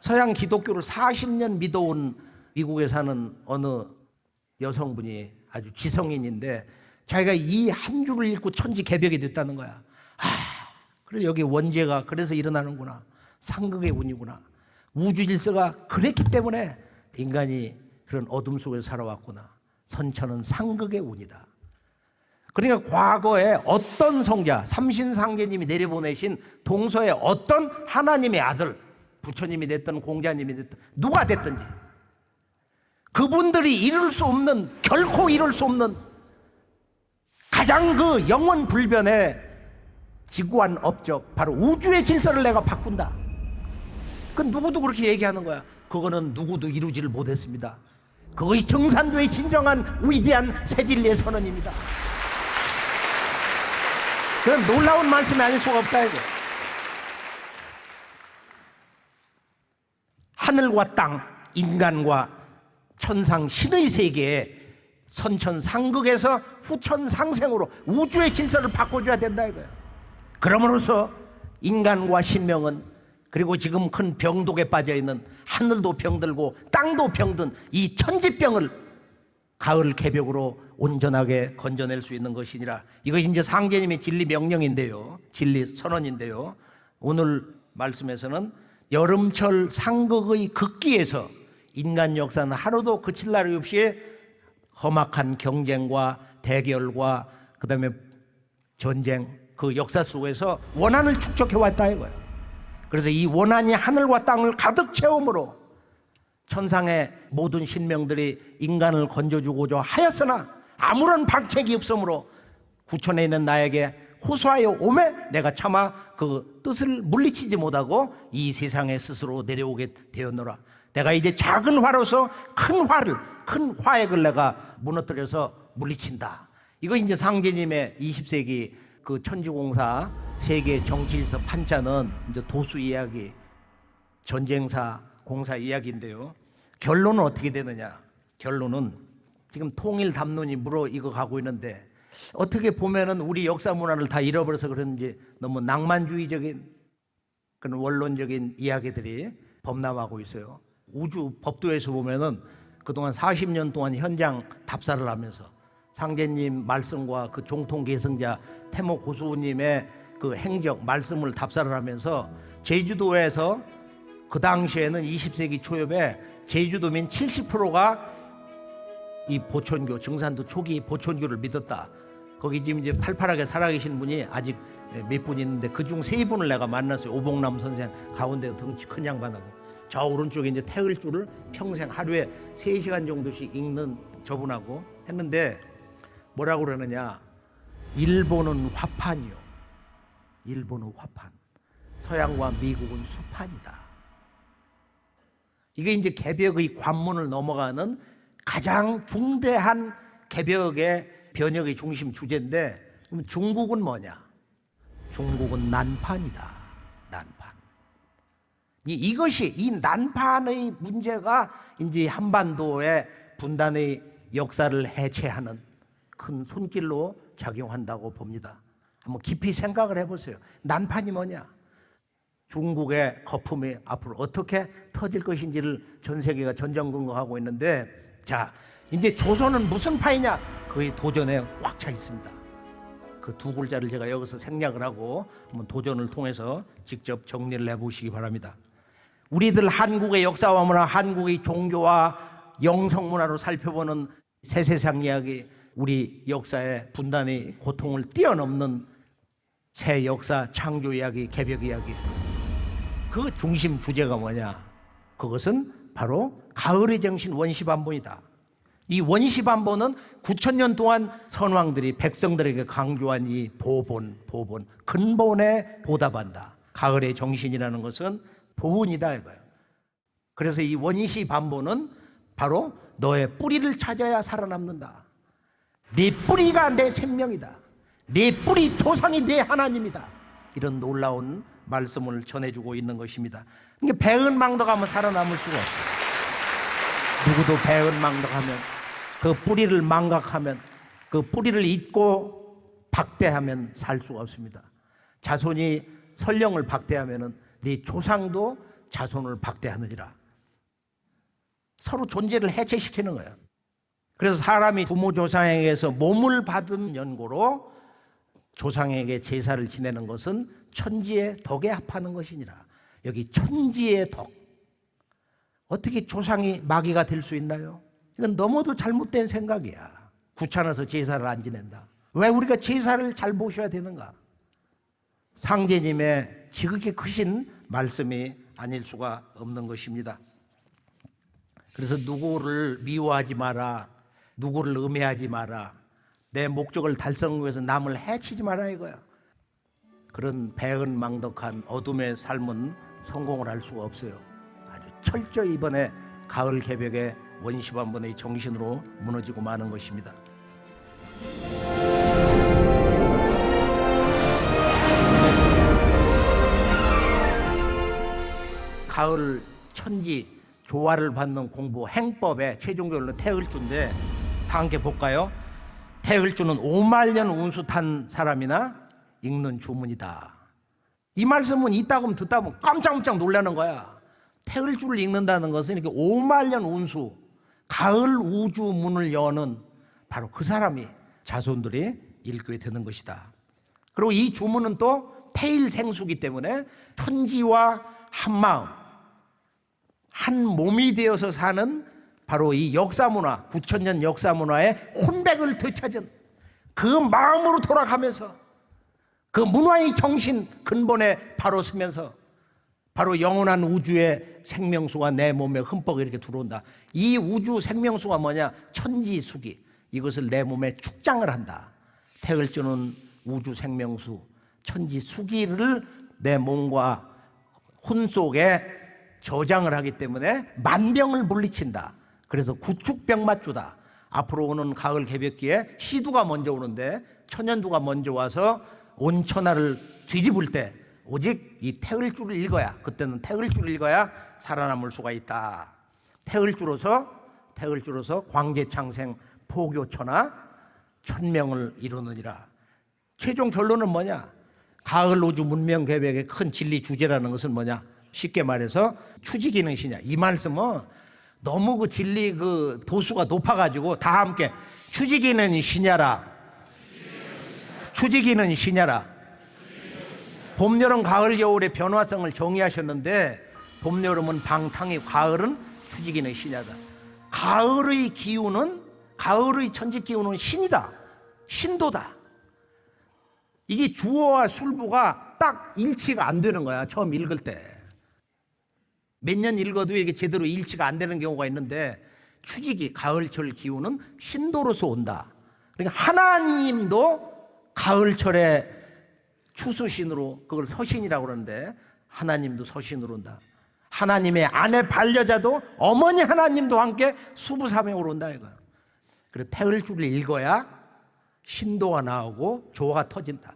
서양 기독교를 40년 믿어온 미국에 사는 어느 여성분이 아주 지성인인데 자기가 이 한 줄을 읽고 천지 개벽이 됐다는 거야. 그래 여기 원죄가 그래서 일어나는구나. 상극의 운이구나. 우주 질서가 그랬기 때문에 인간이 그런 어둠 속에서 살아왔구나. 선천은 상극의 운이다. 그러니까 과거에 어떤 성자, 삼신상제님이 내려보내신 동서의 어떤 하나님의 아들, 부처님이 됐든 공자님이 됐든 누가 됐든지 그분들이 이룰 수 없는, 결코 이룰 수 없는 가장 그 영원 불변의 지구한 업적, 바로 우주의 질서를 내가 바꾼다. 그 누구도 그렇게 얘기하는 거야. 그거는 누구도 이루지를 못했습니다. 그것이 정산도의 진정한 위대한 새진리의 선언입니다. 그런 놀라운 말씀이 아닐 수가 없다 이거. 하늘과 땅, 인간과 천상 신의 세계에 선천상극에서 후천상생으로 우주의 질서를 바꿔줘야 된다 이거예요. 그러므로서 인간과 신명은, 그리고 지금 큰 병독에 빠져있는 하늘도 병들고 땅도 병든 이 천지병을 가을 개벽으로 온전하게 건져낼 수 있는 것이니라. 이것이 이제 상제님의 진리 명령인데요, 진리 선언인데요, 오늘 말씀에서는 여름철 상극의 극기에서 인간 역사는 하루도 그칠 날이 없이 험악한 경쟁과 대결과 그 다음에 전쟁, 그 역사 속에서 원한을 축적해왔다 이거예요. 그래서 이 원한이 하늘과 땅을 가득 채움으로 천상의 모든 신명들이 인간을 건져주고자 하였으나 아무런 방책이 없으므로 구천에 있는 나에게 호소하여 오매 내가 차마 그 뜻을 물리치지 못하고 이 세상에 스스로 내려오게 되었노라. 내가 이제 작은 화로서 큰 화액을 내가 무너뜨려서 물리친다. 이거 이제 상제님의 20세기 그 천지공사 세계 정치질서 판자는 이제 도수 이야기, 전쟁사, 공사 이야기인데요. 결론은 어떻게 되느냐? 결론은 지금 통일 담론이 물어 가고 있는데 어떻게 보면은 우리 역사 문화를 다 잃어버려서 그런지 너무 낭만주의적인 그런 원론적인 이야기들이 범람하고 있어요. 우주 법도에서 보면은 그동안 40년 동안 현장 답사를 하면서 상제님 말씀과 그 종통 계승자 태모 고수님의 그 행적 말씀을 답사를 하면서 제주도에서 그 당시에는 20세기 초엽에 제주도민 70%가 이 보천교, 증산도 초기 보천교를 믿었다. 거기 지금 이제 팔팔하게 살아계신 분이 아직 몇 분 있는데 그중 3분을 내가 만났어요. 오봉남 선생 가운데 덩치 큰 양반하고 저 오른쪽에 이제 태을주를 평생 하루에 3시간 정도씩 읽는 저분하고 했는데 뭐라고 그러느냐? 일본은 화판이요. 일본은 화판. 서양과 미국은 수판이다. 이게 이제 개벽의 관문을 넘어가는 가장 중대한 개벽의 변혁의 중심 주제인데, 그럼 중국은 뭐냐? 중국은 난판이다. 난판. 이것이 이 난판의 문제가 이제 한반도의 분단의 역사를 해체하는 큰 손길로 작용한다고 봅니다. 한번 깊이 생각을 해보세요. 난판이 뭐냐? 중국의 거품이 앞으로 어떻게 터질 것인지를 전 세계가 전전긍긍하고 있는데, 자, 이제 조선은 무슨 파이냐? 거의 도전에 꽉 차 있습니다. 그 두 글자를 제가 여기서 생략을 하고 한번 도전을 통해서 직접 정리를 해보시기 바랍니다. 우리들 한국의 역사와 문화, 한국의 종교와 영성 문화로 살펴보는 새세상 이야기, 우리 역사의 분단의 고통을 뛰어넘는 새 역사 창조 이야기, 개벽 이야기, 그 중심 주제가 뭐냐? 그것은 바로 가을의 정신 원시반본이다. 이 원시반본은 9,000년 동안 선왕들이 백성들에게 강조한 이 보본, 근본에 보답한다. 가을의 정신이라는 것은 보은이다 이거예요. 그래서 이 원시반본은 바로 너의 뿌리를 찾아야 살아남는다. 네 뿌리가 내 생명이다. 내 뿌리 조상이 내 하나님이다. 이런 놀라운 말씀을 전해주고 있는 것입니다. 그러니까 배은망덕하면 살아남을 수가 없어요. 누구도 배은망덕하면, 그 뿌리를 망각하면, 그 뿌리를 잇고 박대하면 살 수가 없습니다. 자손이 설령을 박대하면 네 조상도 자손을 박대하느니라. 서로 존재를 해체시키는 거예요. 그래서 사람이 부모 조상에게서 몸을 받은 연고로 조상에게 제사를 지내는 것은 천지의 덕에 합하는 것이니라. 여기 천지의 덕. 어떻게 조상이 마귀가 될 수 있나요? 이건 너무도 잘못된 생각이야. 귀찮아서 제사를 안 지낸다. 왜 우리가 제사를 잘 모셔야 되는가? 상제님의 지극히 크신 말씀이 아닐 수가 없는 것입니다. 그래서 누구를 미워하지 마라, 누구를 음해하지 마라, 내 목적을 달성하기 위해서 남을 해치지 마라 이거야. 그런 배은망덕한 어둠의 삶은 성공을 할 수가 없어요. 아주 철저히 이번에 가을 개벽의 원시반번의 정신으로 무너지고 마는 것입니다. 가을 천지 조화를 받는 공부 행법의 최종 결론은 태을주인데 다 함께 볼까요? 태을주는 5만년 운수 탄 사람이나 읽는 주문이다. 이 말씀은 이따 보면 듣다 보면 깜짝깜짝 놀라는 거야. 태을주를 읽는다는 것은 이렇게 5만년 운수, 가을 우주 문을 여는 바로 그 사람이 자손들이 읽게 되는 것이다. 그리고 이 주문은 또 태일생수기 때문에 천지와 한마음, 한 몸이 되어서 사는 바로 이 역사문화, 9,000년 역사문화의 혼백을 되찾은 그 마음으로 돌아가면서 그 문화의 정신 근본에 바로 서면서 바로 영원한 우주의 생명수가 내 몸에 흠뻑 이렇게 들어온다. 이 우주 생명수가 뭐냐? 천지수기. 이것을 내 몸에 축장을 한다. 태을주는 우주 생명수, 천지수기를 내 몸과 혼 속에 저장을 하기 때문에 만병을 물리친다. 그래서 구축병맞주다. 앞으로 오는 가을 개벽기에 시두가 먼저 오는데 천연두가 먼저 와서 온 천하를 뒤집을 때 오직 이 태을주를 읽어야, 그때는 태을주를 읽어야 살아남을 수가 있다. 태을주로서 광제창생 포교천하 천명을 이루느니라. 최종 결론은 뭐냐? 가을 우주 문명 개벽의 큰 진리 주제라는 것은 뭐냐? 쉽게 말해서 추지기는 시냐. 이 말씀은 너무 그 진리 그 도수가 높아가지고 다 함께 추지기는 시냐라. 추지기는 시냐라. 봄, 여름, 가을, 겨울의 변화성을 정의하셨는데 봄, 여름은 방탕이, 가을은 추지기는 시냐다. 가을의 기운은, 가을의 천지 기운은 신이다. 신도다. 이게 주어와 술부가 딱 일치가 안 되는 거야. 처음 읽을 때. 몇 년 읽어도 이게 제대로 일치가 안 되는 경우가 있는데 추지기, 가을철 기운은 신도로서 온다. 그러니까 하나님도 가을철에 추수신으로, 그걸 서신이라고 그러는데 하나님도 서신으로 온다. 하나님의 아내 반려자도 어머니 하나님도 함께 수부사명으로 온다 이거야. 그래서 태을주를 읽어야 신도가 나오고 조화가 터진다.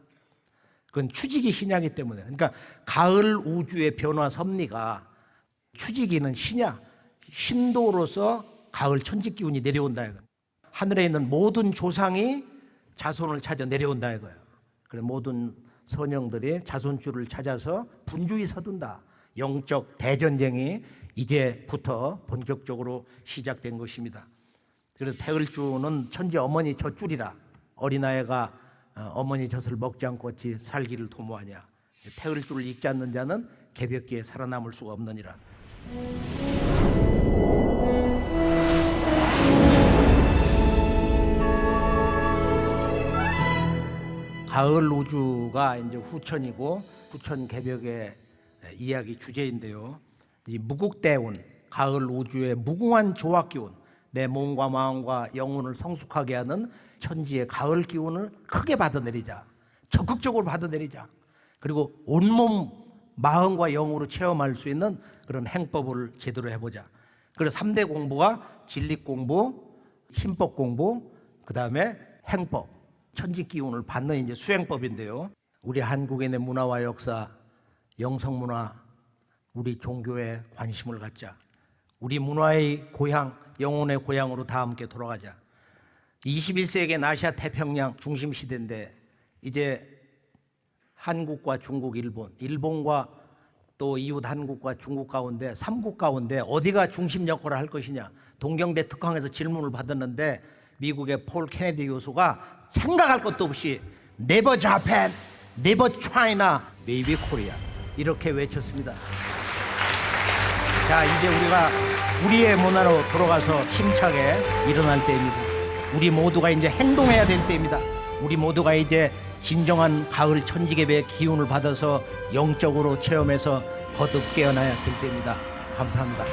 그건 추지기 신야기 때문에. 그러니까 가을 우주의 변화 섭리가 추지기는 신야, 신도로서 가을 천지 기운이 내려온다 이거야. 하늘에 있는 모든 조상이 자손을 찾아 내려온다 이거예요. 그래 모든 선영들이 자손줄을 찾아서 분주히 서둔다. 영적 대전쟁이 이제부터 본격적으로 시작된 것입니다. 그래서 태을주는 천지 어머니 젖줄이라. 어린아이가 어머니 젖을 먹지 않고 어찌 살기를 도모하냐. 태을주를 읽지 않는 자는 개벽기에 살아남을 수가 없느니라. 가을 우주가 이제 후천이고 후천 개벽의 이야기 주제인데요. 이 무국대운, 가을 우주의 무궁한 조화 기운, 내 몸과 마음과 영혼을 성숙하게 하는 천지의 가을 기운을 크게 받아내리자. 적극적으로 받아내리자. 그리고 온몸 마음과 영으로 체험할 수 있는 그런 행법을 제대로 해보자. 그래서 3대 공부가 진리 공부, 신법 공부, 그 다음에 행법. 천지 기운을 받는 이제 수행법인데요. 우리 한국의 있는 문화와 역사, 영성문화, 우리 종교에 관심을 갖자. 우리 문화의 고향, 영혼의 고향으로 다 함께 돌아가자. 21세기의 아시아 태평양 중심 시대인데 이제 한국과 중국, 일본과 또 이웃 한국과 중국 가운데 3국 가운데 어디가 중심 역할을 할 것이냐. 동경대 특강에서 질문을 받았는데 미국의 폴 케네디 교수가 생각할 것도 없이 Never Japan, Never China, Maybe Korea 이렇게 외쳤습니다. 자, 이제 우리가 우리의 문화로 돌아가서 힘차게 일어날 때입니다. 우리 모두가 이제 행동해야 될 때입니다. 우리 모두가 이제 진정한 가을 천지개배의 기운을 받아서 영적으로 체험해서 거듭 깨어나야 될 때입니다. 감사합니다.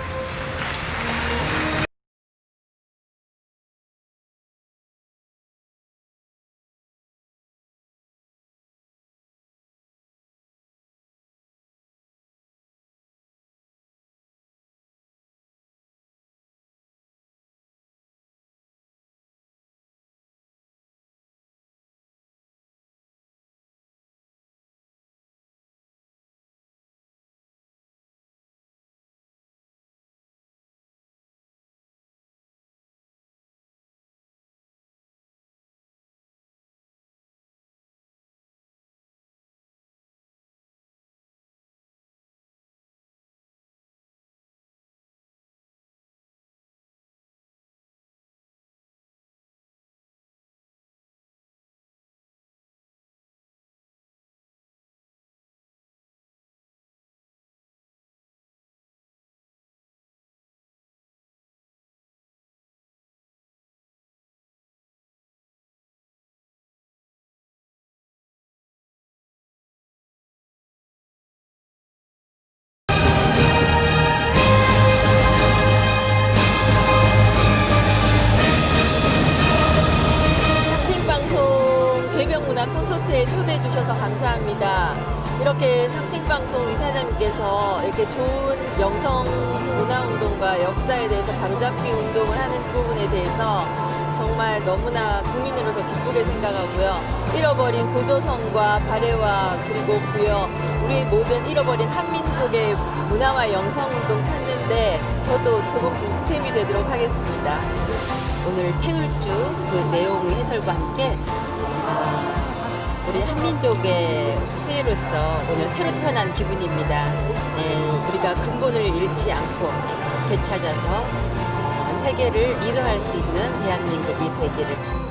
문화 콘서트에 초대해 주셔서 감사합니다. 이렇게 상생방송 이사장님께서 이렇게 좋은 영성 문화운동과 역사에 대해서 바로잡기 운동을 하는 부분에 대해서 정말 너무나 국민으로서 기쁘게 생각하고요. 잃어버린 고조선과 발해와 그리고 부여, 우리 모든 잃어버린 한민족의 문화와 영성운동 찾는데 저도 조금 보탬이 되도록 하겠습니다. 오늘 탱을주 그 내용 해설과 함께 우리 한민족의 후예로서 오늘 새로 태어난 기분입니다. 우리가 근본을 잃지 않고 되찾아서 세계를 리드할 수 있는 대한민국이 되기를